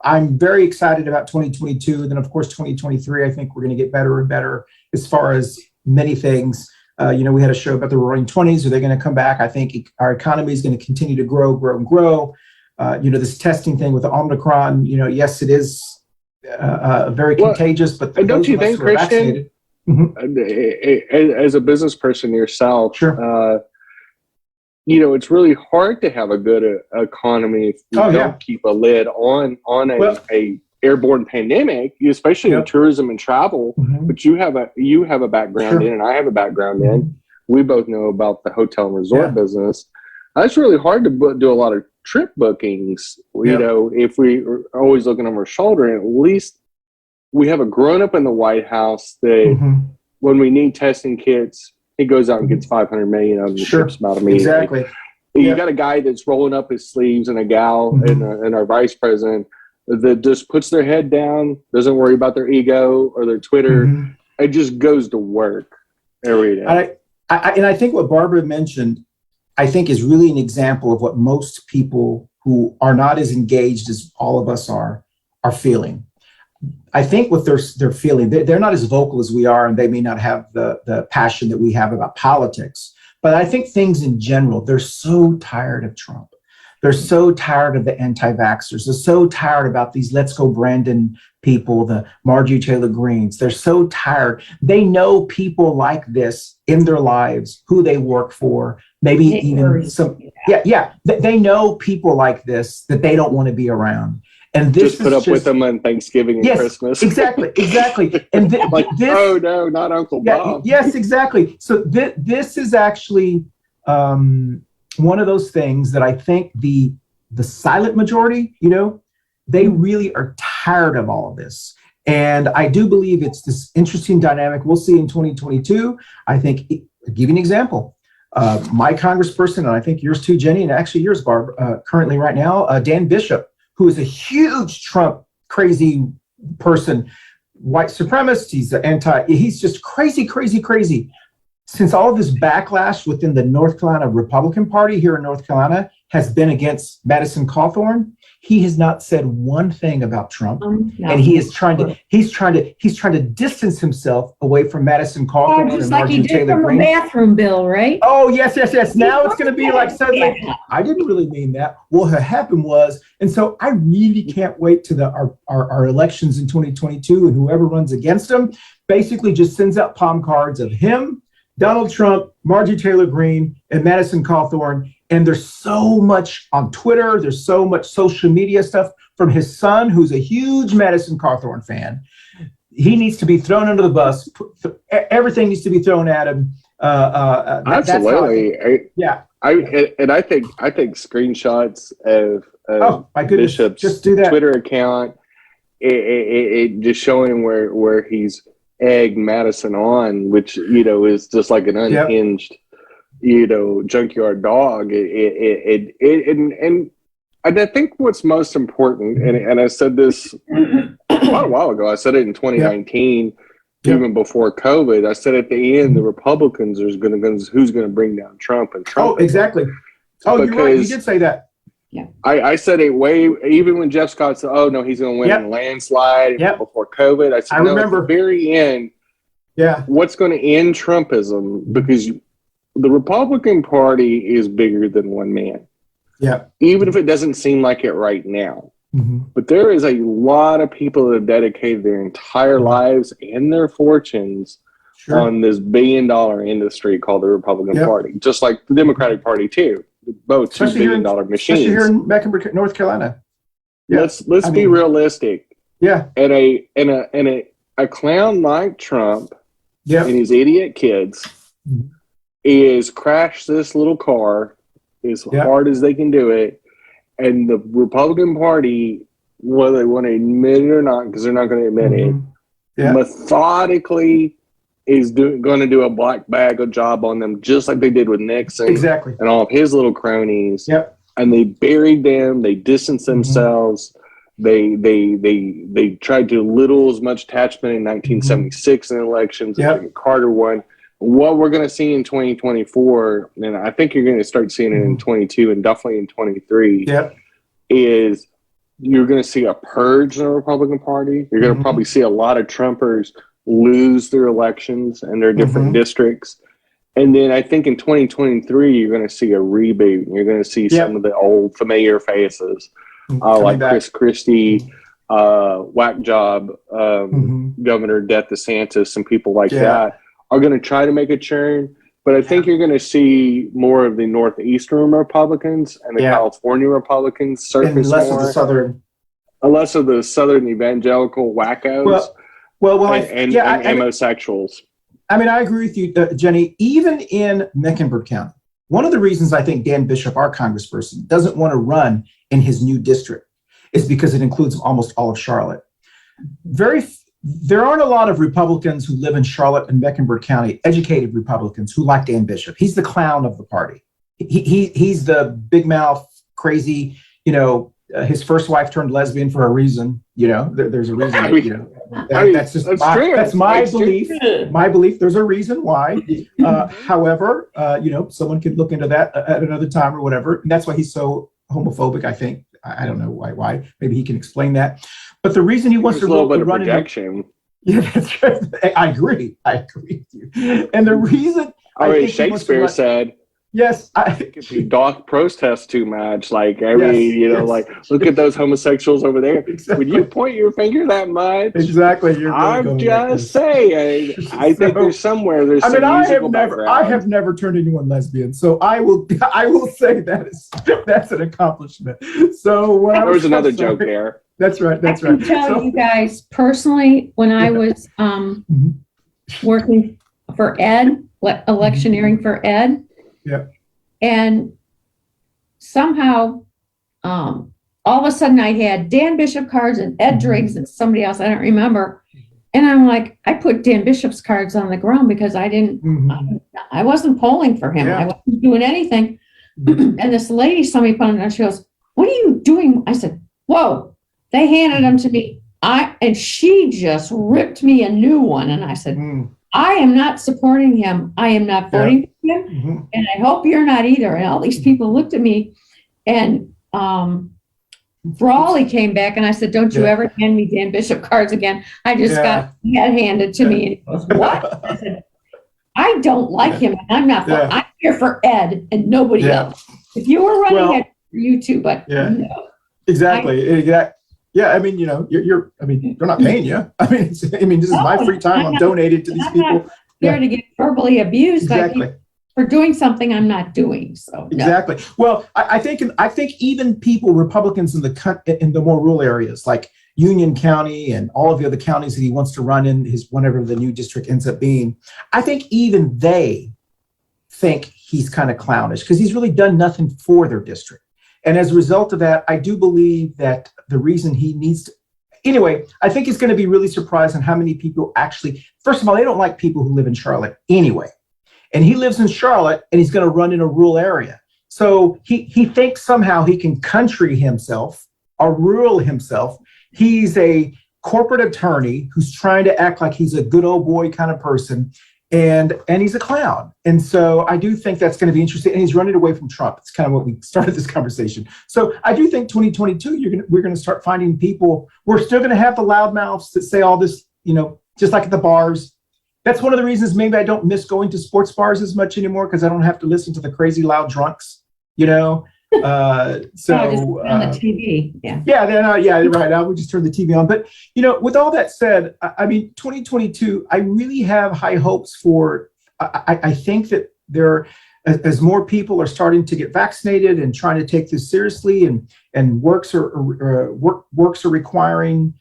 Speaker 3: I'm very excited about 2022. And then, of course, 2023, I think we're going to get better and better as far as many things. We had a show about the Roaring 20s. Are they going to come back? I think our economy is going to continue to grow. This testing thing with the Omicron, yes, it is very contagious. But
Speaker 1: don't you think, Christian, as a business person yourself,
Speaker 3: sure.
Speaker 1: It's really hard to have a good economy if you don't keep a lid on a airborne pandemic, especially in tourism and travel, which you have a background in, and I have a background in. We both know about the hotel and resort business. It's really hard to do a lot of trip bookings. If we are always looking over our shoulder, and at least we have a grown up in the White House that when we need testing kits, he goes out and gets 500 million of them and ships them out immediately.
Speaker 3: Exactly.
Speaker 1: You got a guy that's rolling up his sleeves and a gal and our vice president that just puts their head down, doesn't worry about their ego or their Twitter. It just goes to work every day.
Speaker 3: I think what Barbara mentioned, I think is really an example of what most people who are not as engaged as all of us are feeling. I think what they're feeling, they're not as vocal as we are, and they may not have the passion that we have about politics. But I think things in general, they're so tired of Trump. They're so tired of the anti-vaxxers. They're so tired about these Let's Go Brandon people, the Marjorie Taylor Greens. They're so tired. They know people like this in their lives, who they work for, maybe even some. They know people like this that they don't want to be around. And this
Speaker 1: just put up with them on Thanksgiving and Christmas.
Speaker 3: Exactly. And this,
Speaker 1: oh no, not Uncle Bob.
Speaker 3: Yes, exactly. So this is actually one of those things that I think the silent majority, they really are tired of all of this. And I do believe it's this interesting dynamic we'll see in 2022. I think, I'll give you an example. My congressperson, and I think yours too, Jenny, and actually yours, Barb, currently right now, Dan Bishop, who is a huge Trump crazy person, white supremacist. He's just crazy. Since all of this backlash within the North Carolina Republican Party here in North Carolina has been against Madison Cawthorn, he has not said one thing about Trump, and he's trying to distance himself away from Madison Cawthorn
Speaker 4: just
Speaker 3: and
Speaker 4: like
Speaker 3: Marjorie
Speaker 4: he did
Speaker 3: Taylor
Speaker 4: from
Speaker 3: Greene.
Speaker 4: the bathroom bill, right?
Speaker 3: Oh yes. Now it's going to be like suddenly. I didn't really mean that. What happened was, and so I really can't wait to our elections in 2022, and whoever runs against him basically just sends out palm cards of him, Donald Trump, Marjorie Taylor Greene, and Madison Cawthorn. And there's so much on Twitter. There's so much social media stuff from his son, who's a huge Madison Cawthorn fan. He needs to be thrown under the bus. Everything needs to be thrown at him.
Speaker 1: Absolutely. I think screenshots of
Speaker 3: my goodness,
Speaker 1: Bishop's
Speaker 3: just do that.
Speaker 1: Twitter account, it just showing where he's egged Madison on, which is just like an unhinged junkyard dog. And I think what's most important, and I said this quite a while ago, I said it in 2019, even before COVID, I said at the end, the Republicans who's going to bring down Trump and Trump.
Speaker 3: Oh, exactly. Oh, you're right. You did say that.
Speaker 4: Yeah.
Speaker 1: I said it even when Jeff Scott said, oh no, he's going to win in a landslide before COVID. I said,
Speaker 3: remember
Speaker 1: at the very end, what's going to end Trumpism, because the Republican Party is bigger than one man.
Speaker 3: Yeah.
Speaker 1: Even if it doesn't seem like it right now. But there is a lot of people that have dedicated their entire lives and their fortunes on this billion-dollar industry called the Republican Party, just like the Democratic Party too. Both $2 billion machines.
Speaker 3: Especially here in North Carolina. Yeah.
Speaker 1: Let's be realistic.
Speaker 3: Yeah.
Speaker 1: And a clown like Trump and his idiot kids is crashed this little car as hard as they can do it. And the Republican Party, whether they want to admit it or not, because they're not going to admit it, methodically is going to do a black bag of job on them, just like they did with Nixon and all of his little cronies. And they buried them. They distanced themselves. They tried to little as much attachment in 1976 in elections as the Carter one. What we're going to see in 2024, and I think you're going to start seeing it in 22 and definitely in 23, is you're going to see a purge in the Republican Party. You're going to probably see a lot of Trumpers lose their elections and their different districts. And then I think in 2023, you're going to see a reboot. You're going to see some of the old familiar faces, like Chris Christie, whack job, Governor DeSantis, and people like that are going to try to make a churn. But I think you're going to see more of the Northeastern Republicans and the California Republicans surface
Speaker 3: and less
Speaker 1: more.
Speaker 3: of the Southern.
Speaker 1: Less of the Southern evangelical wackos and homosexuals.
Speaker 3: I mean, I agree with you, Jenny. Even in Mecklenburg County, one of the reasons I think Dan Bishop, our congressperson, doesn't want to run in his new district is because it includes almost all of Charlotte. There aren't a lot of Republicans who live in Charlotte and Mecklenburg County, educated Republicans who like Dan Bishop. He's the clown of the party. He's the big mouth, crazy, his first wife turned lesbian for a reason. There's a reason. That's my belief. My belief. There's a reason why. However, someone could look into that at another time or whatever. And that's why he's so homophobic. I think. I don't know why. Maybe he can explain that. But the reason he wants to run
Speaker 1: projection.
Speaker 3: That's right. I agree with you. And the reason
Speaker 1: Shakespeare said.
Speaker 3: Yes,
Speaker 1: if you don't protest too much, like look at those homosexuals over there. Exactly. Would you point your finger that much?
Speaker 3: Exactly.
Speaker 1: I'm just saying. I think there's somewhere there's.
Speaker 3: I have never turned anyone lesbian, so I will say that's an accomplishment. So
Speaker 1: there was another joke there.
Speaker 3: That's right.
Speaker 4: I can tell you guys personally, when I was working for Ed, electioneering for Ed.
Speaker 3: Yeah.
Speaker 4: And somehow, all of a sudden I had Dan Bishop cards and Ed Driggs and somebody else, I don't remember. And I'm like, I put Dan Bishop's cards on the ground because I wasn't polling for him. I wasn't doing anything. And this lady saw me put on, and she goes, "What are you doing?" I said, "Whoa." They handed them to me. And she just ripped me a new one. And I said, I am not supporting him. I am not voting for him. And I hope you're not either. And all these people looked at me, and Brawley came back, and I said, don't you ever hand me Dan Bishop cards again. I just got that handed to me. And he goes, what? I said, I don't like him. And I'm not. I'm here for Ed and nobody else. If you were running it for you too, but no.
Speaker 3: Exactly. I mean, you're they're not paying you. I mean, this is my free time. I'm donated to these people.
Speaker 4: I'm not there to get verbally abused by people for doing something I'm not doing. So
Speaker 3: exactly. Well, I think even people, Republicans in the more rural areas like Union County and all of the other counties that he wants to run in his whenever the new district ends up being, I think even they think he's kind of clownish because he's really done nothing for their district. And as a result of that, I do believe that the reason he needs to, anyway, I think he's going to be really surprised on how many people actually, first of all, they don't like people who live in Charlotte anyway. And he lives in Charlotte and he's going to run in a rural area. So he thinks somehow he can country himself or rural himself. He's a corporate attorney who's trying to act like he's a good old boy kind of person. And he's a clown. And so I do think that's going to be interesting. And he's running away from Trump. It's kind of what we started this conversation. So I do think 2022, we're going to start finding people. We're still going to have the loudmouths that say all this, just like at the bars. That's one of the reasons maybe I don't miss going to sports bars as much anymore because I don't have to listen to the crazy loud drunks, So
Speaker 4: just on the TV,
Speaker 3: right. I would just turn the TV on. But with all that said, 2022, I really have high hopes for. I think that as more people are starting to get vaccinated and trying to take this seriously, and works are requiring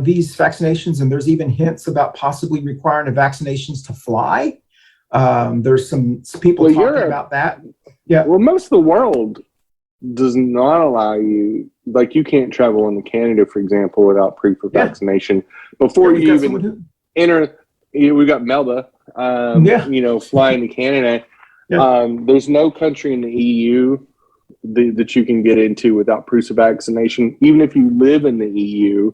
Speaker 3: these vaccinations, and there's even hints about possibly requiring the vaccinations to fly. There's some people talking about that. Yeah.
Speaker 1: Well, most of the world does not allow you, like you can't travel into Canada, for example, without proof of vaccination. Before you even enter, we got Melba, flying to Canada. Yeah. There's no country in the EU that you can get into without proof of vaccination, even if you live in the EU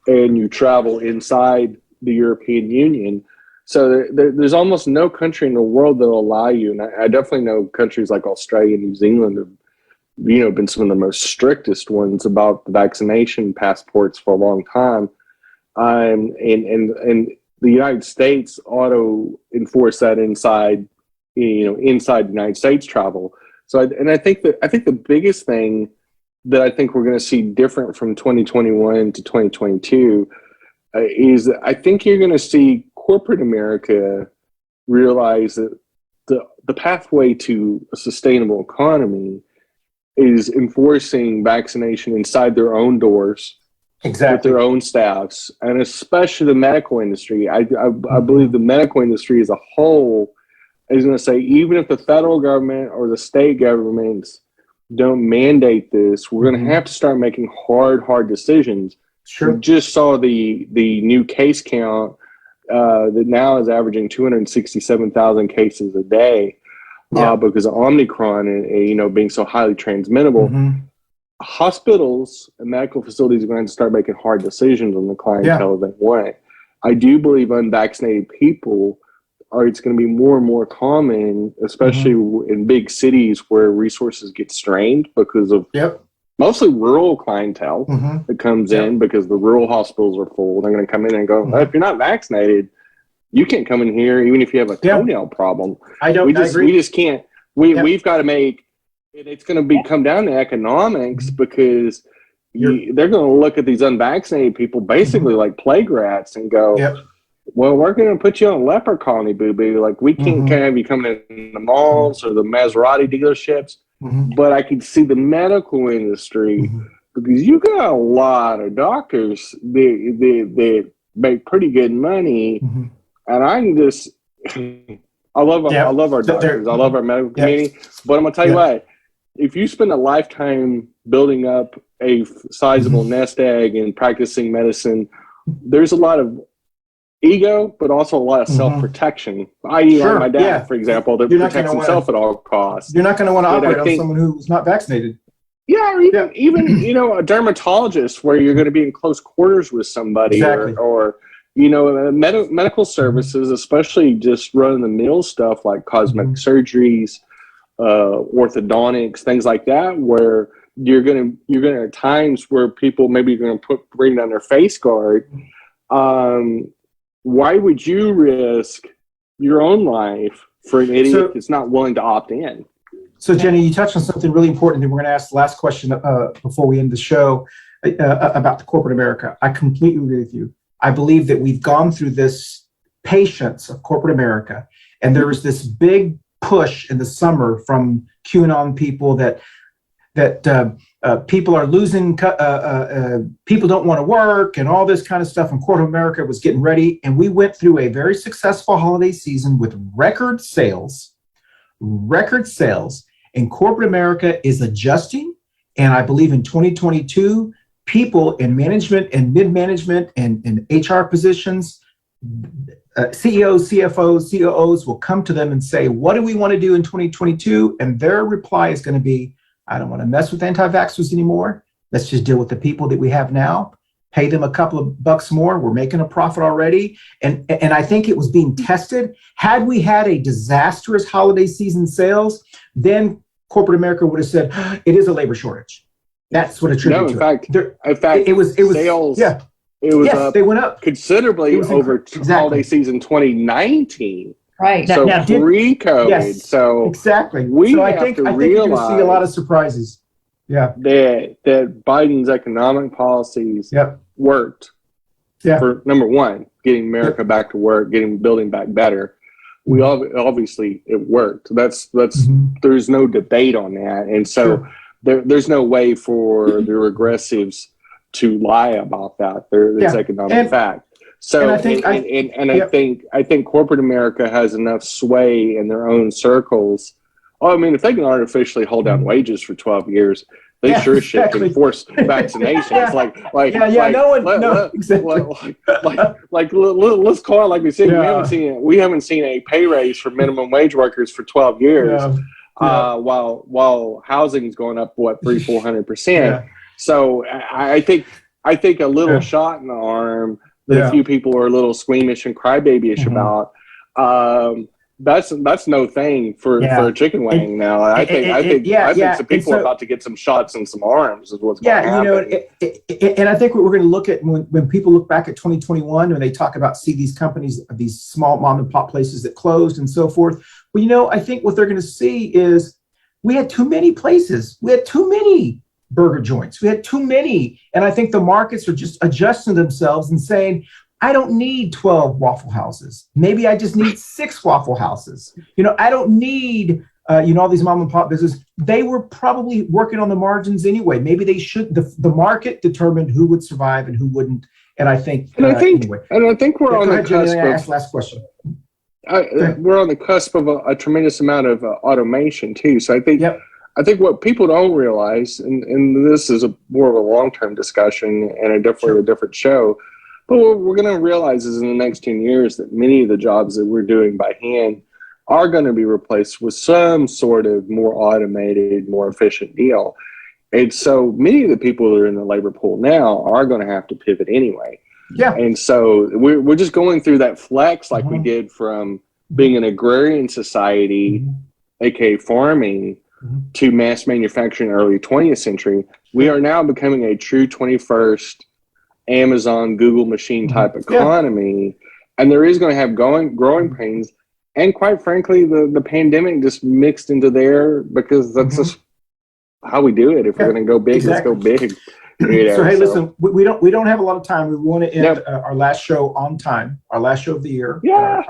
Speaker 1: and you travel inside the European Union. So there's almost no country in the world that will allow you. And I definitely know countries like Australia and New Zealand have, been some of the most strictest ones about the vaccination passports for a long time. And the United States auto enforce that inside the United States travel. So I think the biggest thing that I think we're going to see different from 2021 to 2022 is that I think you're going to see corporate America realize that the pathway to a sustainable economy is enforcing vaccination inside their own doors,
Speaker 3: exactly,
Speaker 1: with their own staffs, and especially the medical industry. I believe the medical industry as a whole is going to say, even if the federal government or the state governments don't mandate this, we're going to have to start making hard decisions.
Speaker 3: Sure.
Speaker 1: We just saw the new case count that now is averaging 267,000 cases a day. Because of Omicron and being so highly transmittable. Hospitals and medical facilities are going to have to start making hard decisions on the clientele they want. I do believe unvaccinated people it's going to be more and more common, especially in big cities where resources get strained because of mostly rural clientele that comes in because the rural hospitals are full. They're going to come in and go, if you're not vaccinated, you can't come in here even if you have a toenail problem. I agree. We just can't. We've got to make it. It's going to come down to economics because they're going to look at these unvaccinated people basically like plague rats and go, well, we're going to put you on a leper colony, boo-boo. Like, we can't have you coming in the malls or the Maserati dealerships. But I can see the medical industry because you got a lot of doctors that make pretty good money. And I can just, I love our doctors. I love our medical community. But I'm going to tell you what, if you spend a lifetime building up a sizable nest egg and practicing medicine, there's a lot of ego, but also a lot of self-protection. I.e., like my dad, for example, that protects himself at all costs.
Speaker 3: You're not going to want to operate on someone who's not vaccinated.
Speaker 1: Yeah, or even a dermatologist where you're going to be in close quarters with somebody or medical services, especially just run-of-the-mill stuff like cosmetic surgeries, orthodontics, things like that, where you're gonna at times where people maybe are going to bring down their face guard. Why would you risk your own life for an idiot that's not willing to opt in?
Speaker 3: So, Jenny, you touched on something really important, and we're going to ask the last question before we end the show about the corporate America. I completely agree with you. I believe that we've gone through this patience of corporate America, and there was this big push in the summer from QAnon people that people are losing, people don't want to work and all this kind of stuff, and corporate America was getting ready. And we went through a very successful holiday season with record sales, and corporate America is adjusting. And I believe in 2022, people in management and mid-management and in HR positions, CEOs, CFOs, COOs will come to them and say, what do we want to do in 2022? And their reply is going to be, I don't want to mess with anti-vaxxers anymore. Let's just deal with the people that we have now, pay them a couple of bucks more. We're making a profit already. And I think it was being tested. Had we had a disastrous holiday season sales, then corporate America would have said, it is a labor shortage. That's what attributed to it.
Speaker 1: In fact, it was sales.
Speaker 3: Yeah.
Speaker 1: It was
Speaker 3: they went up
Speaker 1: considerably over holiday season 2019.
Speaker 4: Right.
Speaker 1: So pre-COVID.
Speaker 3: Yes,
Speaker 1: so
Speaker 3: exactly.
Speaker 1: I think
Speaker 3: you're going to see a lot of surprises. Yeah.
Speaker 1: That Biden's economic policies worked.
Speaker 3: Yeah.
Speaker 1: For number one, getting America back to work, building back better. We obviously it worked. That's there's no debate on that. And so there's no way for the regressives to lie about that. It's economic fact. So I think corporate America has enough sway in their own circles Oh, I mean, if they can artificially hold down wages for 12 years, they sure as shit can force vaccinations. Let's call it like we said.
Speaker 3: Yeah.
Speaker 1: We haven't seen a pay raise for minimum wage workers for 12 years.
Speaker 3: Yeah.
Speaker 1: While housing is going up 300-400%.
Speaker 3: Yeah.
Speaker 1: So I think a little shot in the arm that a few people are a little squeamish and crybabyish about. That's no thing for a chicken wing now. I think some people are about to get some shots and some arms is what's going to happen.
Speaker 3: And I think what we're going to look at when people look back at 2021, when they talk about these companies, these small mom and pop places that closed and so forth. Well, I think what they're going to see is we had too many places. We had too many burger joints. We had too many. And I think the markets are just adjusting themselves and saying, I don't need 12 Waffle Houses. Maybe I just need 6 Waffle Houses. I don't need, all these mom and pop businesses. They were probably working on the margins anyway. Maybe they should. The market determined who would survive and who wouldn't. And I think we're on the cusp. Last question.
Speaker 1: We're on the cusp of a tremendous amount of automation too. So I think what people don't realize, and this is more of a long-term discussion and a different show. But what we're going to realize is in the next 10 years that many of the jobs that we're doing by hand are going to be replaced with some sort of more automated, more efficient deal. And so many of the people that are in the labor pool now are going to have to pivot anyway.
Speaker 3: Yeah.
Speaker 1: And so we're just going through that flex like we did from being an agrarian society, aka farming, to mass manufacturing in the early 20th century. We are now becoming a true 21st Amazon, Google machine type economy, and there is going to have growing pains. And quite frankly, the pandemic just mixed into there because that's just how we do it. If we're going to go big, let's go big.
Speaker 3: So hey, listen, we don't have a lot of time. We want to end our last show on time, our last show of the year.
Speaker 1: Yeah.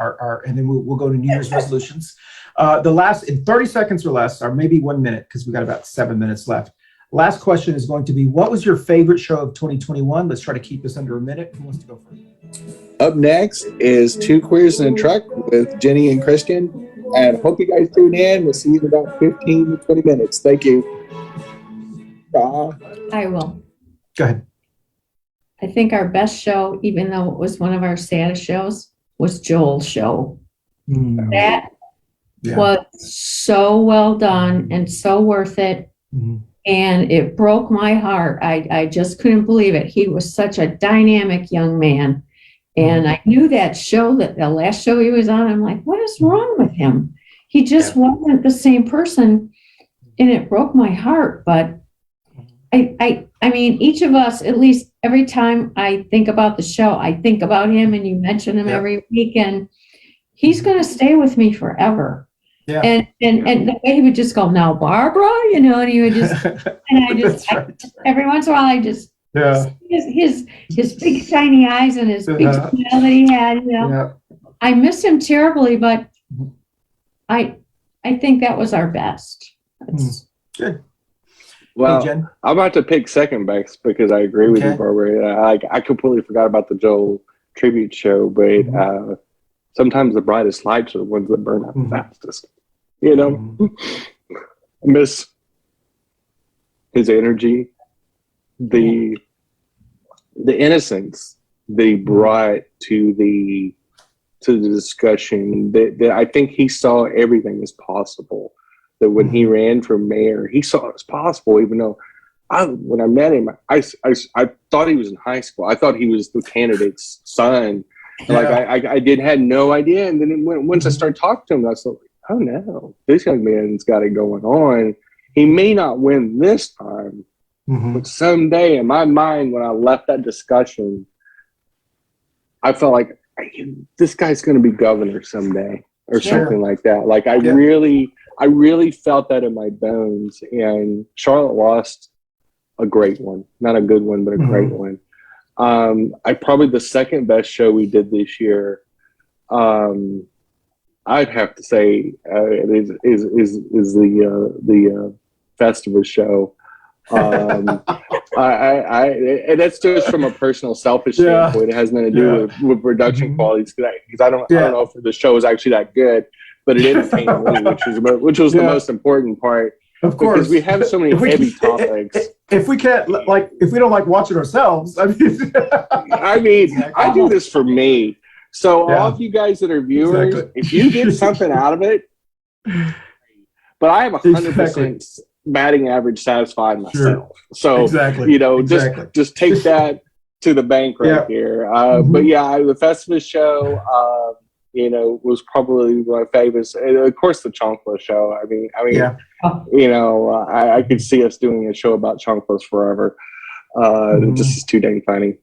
Speaker 3: And then we'll go to New Year's resolutions. The last in 30 seconds or less, or maybe 1 minute, because we got about 7 minutes left. Last question is going to be, what was your favorite show of 2021? Let's try to keep this under a minute. Who wants to go first?
Speaker 5: Up next is Two Queers in a Truck with Jenny and Christian. And hope you guys tune in. We'll see you in about 15 to 20 minutes. Thank you. Bye.
Speaker 4: I will.
Speaker 3: Go ahead.
Speaker 4: I think our best show, even though it was one of our saddest shows, was Joel's show. That was so well done and so worth it. And it broke my heart. I just couldn't believe it. He was such a dynamic young man. And I knew that show, that the last show he was on, I'm like, what is wrong with him? He just wasn't the same person. And it broke my heart. But I mean, each of us, at least every time I think about the show, I think about him, and you mention him every week, and he's going to stay with me forever. Yeah. And the way he would just go, now, Barbara, and he would just, and I just, every once in a while, I just, his big shiny eyes and his big smile that he had, I miss him terribly, but I think that was our best. That's
Speaker 3: good.
Speaker 1: Well, hey, I'm about to pick second best because I agree with you, Barbara. I completely forgot about the Joel tribute show, but sometimes the brightest lights are the ones that burn out the fastest. I miss his energy, the innocence that he brought to the discussion. That I think he saw everything as possible. That when he ran for mayor, he saw it as possible. Even though when I met him, I thought he was in high school. I thought he was the candidate's son. Like I had no idea. And then once I started talking to him, I was like, oh no, this young man's got it going on. He may not win this time, but someday, in my mind, when I left that discussion, I felt like this guy's going to be governor someday or something like that. Like I really felt that in my bones. And Charlotte lost a great one, not a good one, but a great one. Probably the second best show we did this year. I'd have to say is the festival show. And that's just from a personal, selfish standpoint. It has nothing to do with production qualities, because I don't know if the show is actually that good. but it entertained me, which was the most important part.
Speaker 3: Of course,
Speaker 1: because we have so many heavy topics.
Speaker 3: If we can't if we don't like watching ourselves, I mean,
Speaker 1: I do this for me. So all of you guys that are viewers, if you get something out of it, but I have 100% batting average satisfied myself. So just take that to the bank here. But yeah, the Festivus show, was probably my favorites. And of course, the Chonkla show. I mean, I could see us doing a show about Chonklas forever. This is too dang funny.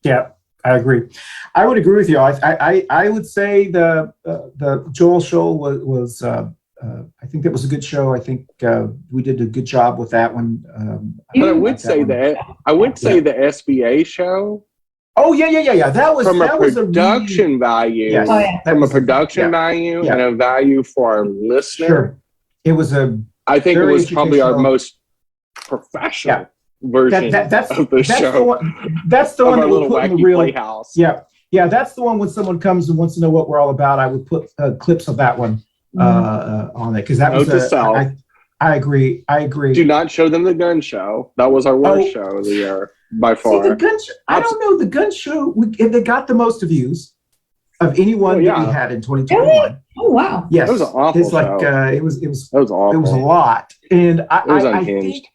Speaker 3: Yeah, I agree. I would agree with you. I would say the Joel show was I think that was a good show. I think we did a good job with that one.
Speaker 1: But I would say the SBA show.
Speaker 3: Oh yeah. That was
Speaker 1: from a production value.
Speaker 3: Yes.
Speaker 1: From a production value and a value for our listener.
Speaker 3: Sure. It was
Speaker 1: I think it was probably our most professional version of the show.
Speaker 3: That's the one that we'll put in the real
Speaker 1: playhouse.
Speaker 3: Yeah, that's the one when someone comes and wants to know what we're all about. I would put clips of that one on it because that was I agree.
Speaker 1: Do not show them the gun show. That was our worst show of the year by far.
Speaker 3: See, the gun show, I don't know. The gun show, they got the most views of anyone that we had in 2021.
Speaker 4: Oh wow!
Speaker 3: Yes,
Speaker 1: it was an awful show.
Speaker 3: It was
Speaker 1: awful.
Speaker 3: It was a lot, and
Speaker 1: it was unhinged.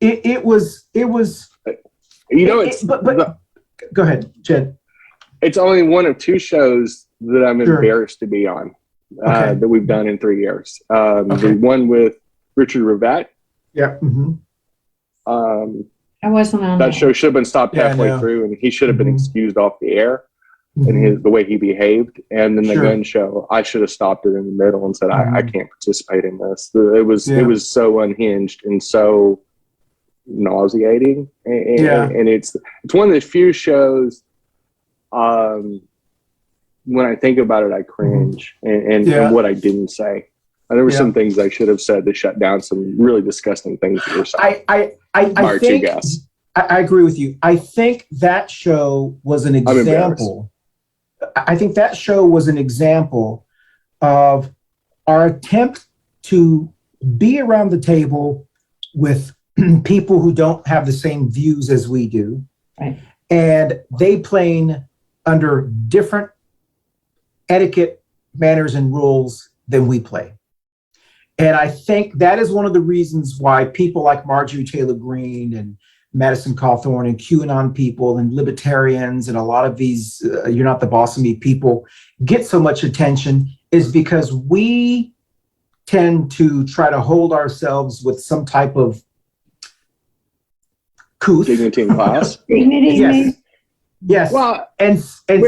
Speaker 3: I think it was. But go ahead, Jed.
Speaker 1: It's only one of two shows that I'm embarrassed to be on that we've done in 3 years. The one with Richard Rivette.
Speaker 3: Yeah.
Speaker 4: I wasn't on
Speaker 1: that show. Should have been stopped halfway through, and he should have been excused off the air. And the way he behaved, and then the gun show, I should have stopped it in the middle and said, I can't participate in this. It was so unhinged and so nauseating, and it's one of the few shows. When I think about it, I cringe and what I didn't say. There were some things I should have said to shut down some really disgusting things that were said.
Speaker 3: I think I agree with you. I think that show was an example. I think that show was an example of our attempt to be around the table with people who don't have the same views as we do.
Speaker 4: Right.
Speaker 3: And they playing under different etiquette, manners, and rules than we play. And I think that is one of the reasons why people like Marjorie Taylor Greene and Madison Cawthorn and QAnon people and libertarians and a lot of these you're not the boss of me people get so much attention is because we tend to try to hold ourselves with some type of couth.
Speaker 1: Dignity in class.
Speaker 3: Yes. Well, and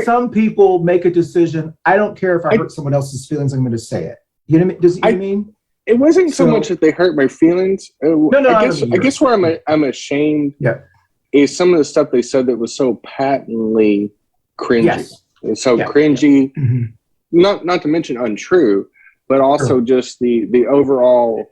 Speaker 3: some people make a decision. I don't care if I hurt someone else's feelings. I'm going to say it. You know what I mean?
Speaker 1: It wasn't so much that they hurt my feelings. I guess where I'm ashamed is some of the stuff they said that was so patently cringy.
Speaker 3: Yes.
Speaker 1: So cringy, not to mention untrue, but also just the overall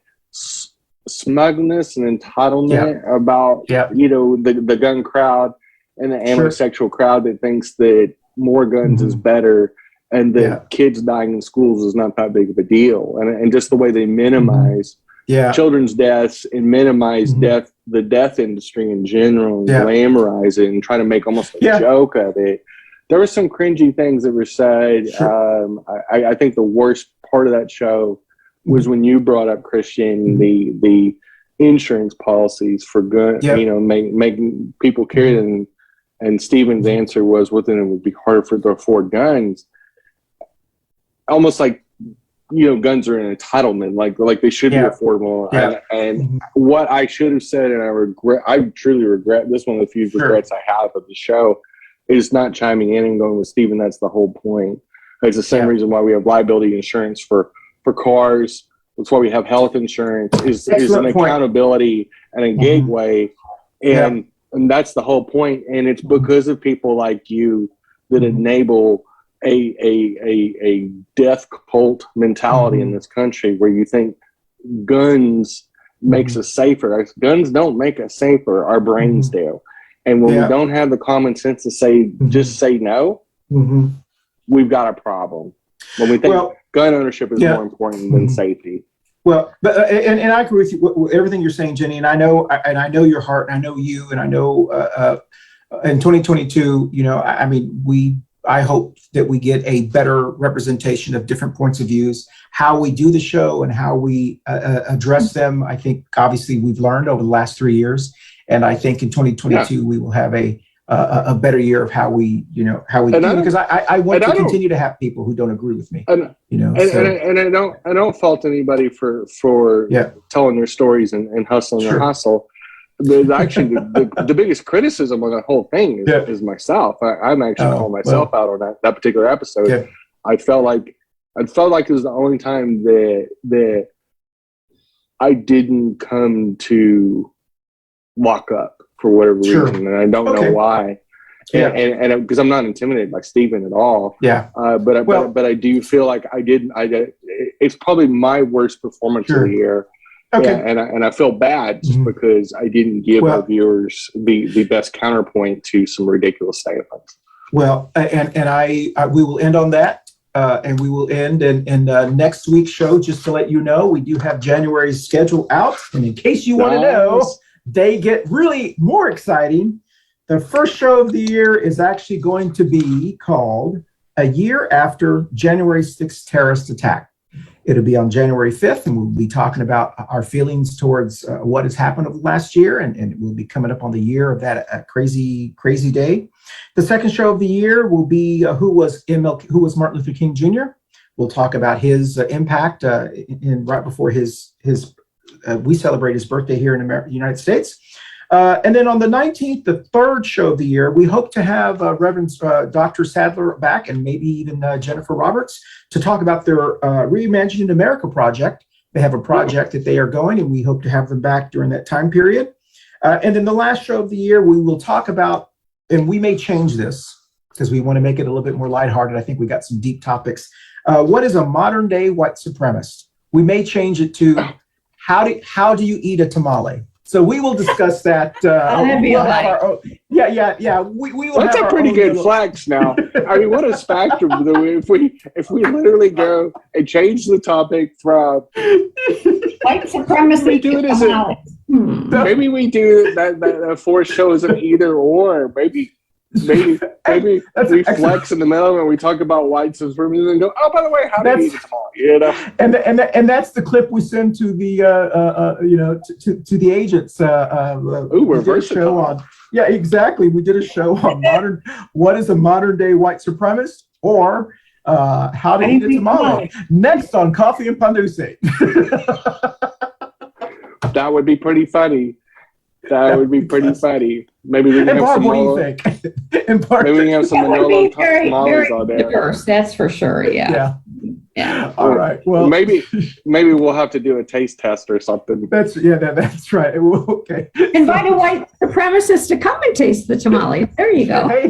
Speaker 1: smugness and entitlement about the gun crowd and the homosexual crowd that thinks that more guns is better. And that kids dying in schools is not that big of a deal. And just the way they minimize children's deaths and minimize the death industry in general, and glamorize it and try to make almost a joke of it. There were some cringy things that were said. I think the worst part of that show was when you brought up, Christian, the insurance policies for gun, making people carry them. And Stephen's answer was, well, then it would be harder to afford guns. Almost like, guns are an entitlement, like they should be affordable. And what I should have said, and I truly regret, this one of the few regrets I have of the show, is not chiming in and going with Stephen. That's the whole point. It's the same reason why we have liability insurance for cars. That's why we have health insurance, is an accountability and a gateway. And that's the whole point. And it's because of people like you that enable a death cult mentality in this country, where you think guns makes us safer. Guns don't make us safer. Our brains do. And when we don't have the common sense to say, just say no, we've got a problem. When we think gun ownership is more important than safety.
Speaker 3: Well, but and I agree with you with everything you're saying, Jenny. And I know your heart, and I know you, and I know in 2022, I hope that we get a better representation of different points of views, how we do the show and how we address them. I think obviously we've learned over the last 3 years, and I think in 2022 we will have a better year of how we do, because I want to continue to have people who don't agree with me. And
Speaker 1: I don't fault anybody for telling their stories and hustling their hustle. Actually, the biggest criticism of the whole thing is myself. I'm actually calling myself out on that particular episode. Yeah. I felt like it was the only time that I didn't come to lock up for whatever reason, and I don't know why. Yeah. And because I'm not intimidated by Stephen at all. Yeah. But I do feel like I didn't. It's probably my worst performance of the year. Okay. Yeah, and I feel bad just because I didn't give our viewers the best counterpoint to some ridiculous statements.
Speaker 3: Well, and we will end on that, and we will end in next week's show. Just to let you know, we do have January's schedule out, and in case you want to know, they get really more exciting. The first show of the year is actually going to be called A Year After January 6th Terrorist Attack. It'll be on January 5th, and we'll be talking about our feelings towards what has happened over the last year, and we'll be coming up on the year of that crazy, crazy day. The second show of the year will be who was Martin Luther King Jr. We'll talk about his impact right before we celebrate his birthday here in the United States. And then on the 19th, the third show of the year, we hope to have Reverend Dr. Sadler back, and maybe even Jennifer Roberts, to talk about their Reimagining America project. They have a project that they are going, and we hope to have them back during that time period. And then the last show of the year, we will talk about, and we may change this because we want to make it a little bit more lighthearted. I think we got some deep topics. What is a modern day white supremacist? We may change it to how do you eat a tamale? So we will discuss that. We will.
Speaker 1: That's a pretty good flex now. I mean, what a spectrum if we literally go and change the topic from
Speaker 4: white supremacy.
Speaker 1: Maybe we do that 4 shows an either or. Maybe we flex in the middle and we talk about white supremacy and go, oh, by the way, how do you eat it tomorrow?
Speaker 3: And that's the clip we send to the to the agents.
Speaker 1: We're versatile.
Speaker 3: On. Yeah, exactly. We did a show on what is a modern day white supremacist, or how to eat a tamale. Next on Coffee and Pan Dulce.
Speaker 1: That would be pretty funny. That would be pretty funny. Maybe we can have
Speaker 3: Barb,
Speaker 1: some
Speaker 3: what do you think?
Speaker 1: Maybe we can have some Manolo tamales on there.
Speaker 4: Diverse, that's for sure. Yeah.
Speaker 3: All right. Well,
Speaker 1: maybe we'll have to do a taste test or something.
Speaker 3: That's right. Okay.
Speaker 4: Invite a white supremacist to come and taste the tamale. There you go.
Speaker 3: Hey,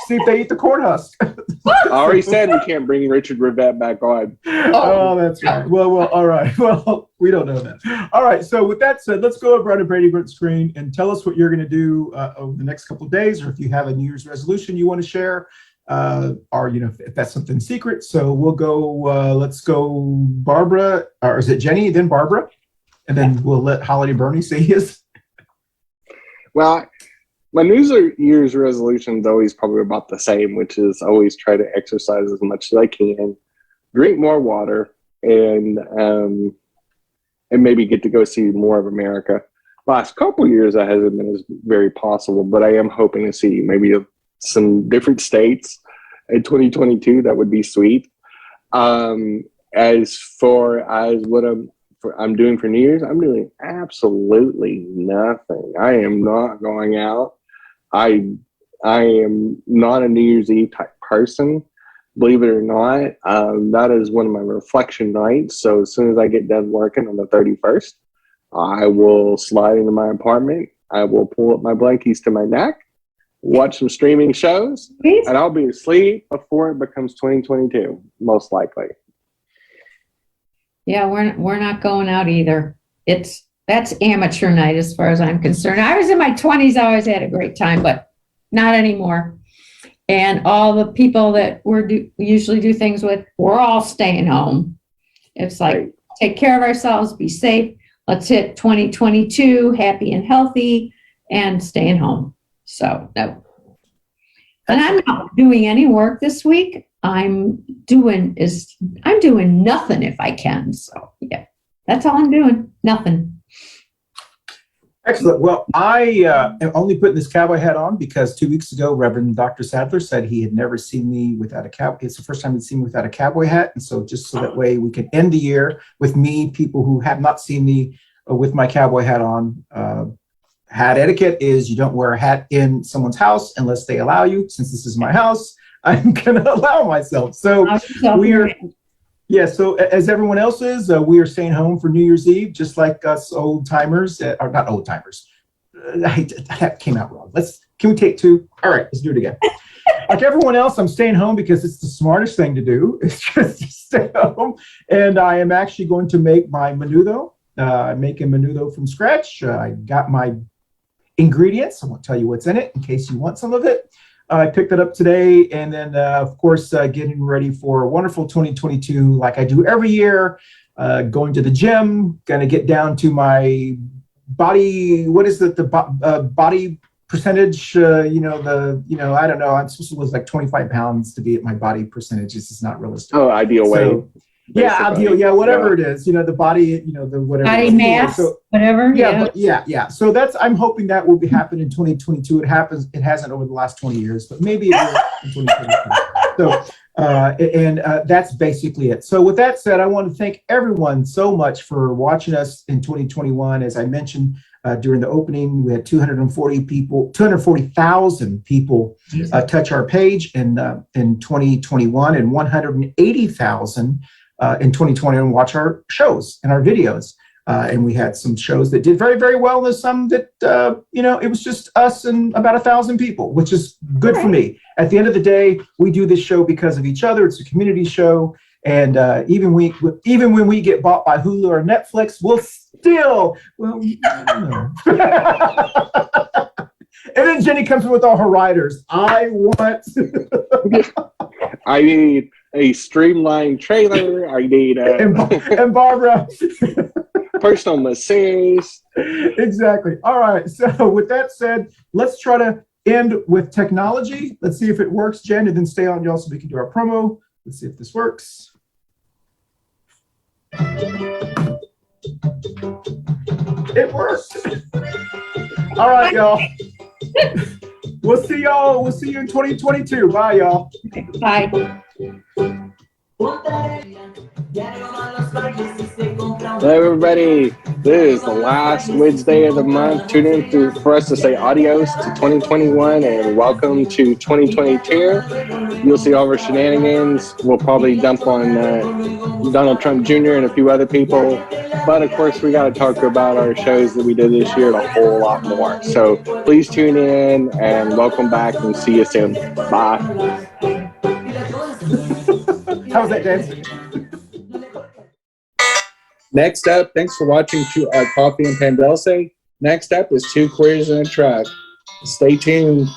Speaker 3: see if they eat the corn husk.
Speaker 1: I already said we can't bring Richard Rivette back on.
Speaker 3: Oh, that's right. Well, all right. Well, we don't know that. All right. So with that said, let's go over on the Brady Brent screen and tell us what you're going to do over the next couple of days, or if you have a New Year's resolution you want to share, or if that's something secret. So we'll go. Let's go, Barbara, or is it Jenny? Then Barbara, and then we'll let Holiday Bernie say his.
Speaker 1: Well, my New Year's resolution is always probably about the same, which is always try to exercise as much as I can, drink more water, and maybe get to go see more of America. Last couple of years, that hasn't been as very possible, but I am hoping to see maybe some different states in 2022. That would be sweet. As far as what I'm doing for New Year's, I'm doing absolutely nothing. I am not going out. I am not a New Year's Eve type person, believe it or not. That is one of my reflection nights. So as soon as I get done working on the 31st, I will slide into my apartment. I will pull up my blankies to my neck, watch some streaming shows, and I'll be asleep before it becomes 2022, most likely.
Speaker 4: Yeah, we're not going out either. That's amateur night as far as I'm concerned. I was in my 20s, I always had a great time, but not anymore. and all the people that usually do things with, we're all staying home. It's like, take care of ourselves, be safe. Let's hit 2022 happy and healthy and staying home. So, no. And I'm not doing any work this week. I'm doing nothing if I can. So, yeah, that's all I'm doing. Nothing.
Speaker 3: Excellent. Well, I am only putting this cowboy hat on because 2 weeks ago, Reverend Dr. Sadler said he had never seen me without a cowboy. It's the first time he'd seen me without a cowboy hat. And so just so that way we can end the year with me, people who have not seen me with my cowboy hat on. Hat etiquette is you don't wear a hat in someone's house unless they allow you. Since this is my house, I'm going to allow myself. So we are... Yeah, so as everyone else is, we are staying home for New Year's Eve, just like us old timers, or not old timers. That came out wrong. Can we take two? All right, let's do it again. Like everyone else, I'm staying home because it's the smartest thing to do. It's just to stay home. And I am actually going to make my menudo. I'm making menudo from scratch. I got my ingredients. I won't tell you what's in it in case you want some of it. I picked it up today, and then, of course, getting ready for a wonderful 2022, like I do every year, going to the gym, going to get down to my body, what is it, the body percentage, I don't know, I'm supposed to lose like 25 pounds to be at my body percentage. This is not realistic.
Speaker 1: Oh, ideal weight.
Speaker 3: Yeah, ideal. Yeah, whatever it is, the body, the whatever.
Speaker 4: Body mass, so, whatever.
Speaker 3: Yeah. So that's, I'm hoping that will be happening in 2022. It happens. It hasn't over the last 20 years, but maybe it will in 2022. So, that's basically it. So with that said, I want to thank everyone so much for watching us in 2021. As I mentioned during the opening, we had 240,000 people touch our page in 2021, and 180,000 in 2020 and watch our shows and our videos. And we had some shows that did very, very well. And there's some that, it was just us and about 1,000 people, which is good for me. At the end of the day, we do this show because of each other. It's a community show. And even when we get bought by Hulu or Netflix, we'll still, And then Jenny comes in with all her writers. I
Speaker 1: need a streamlined trailer. I need
Speaker 3: and Barbara.
Speaker 1: Personal masseuse.
Speaker 3: Exactly. All right. So with that said, let's try to end with technology. Let's see if it works, Jen, and then stay on, y'all, so we can do our promo. Let's see if this works. It works. All right, y'all. We'll see y'all. We'll see you in 2022. Bye, y'all.
Speaker 4: Bye.
Speaker 1: Hello, everybody. This is the last Wednesday of the month. Tune in for us to say adios to 2021 and welcome to 2022. You'll see all our shenanigans. We'll probably dump on Donald Trump Jr. and a few other people. But, of course, we got to talk about our shows that we did this year and a whole lot more. So please tune in and welcome back and see you soon. Bye.
Speaker 3: How was that, James?
Speaker 5: Next up, thanks for watching our Coffee Pan Dulce. Next up is Two Queers in a Truck. Stay tuned.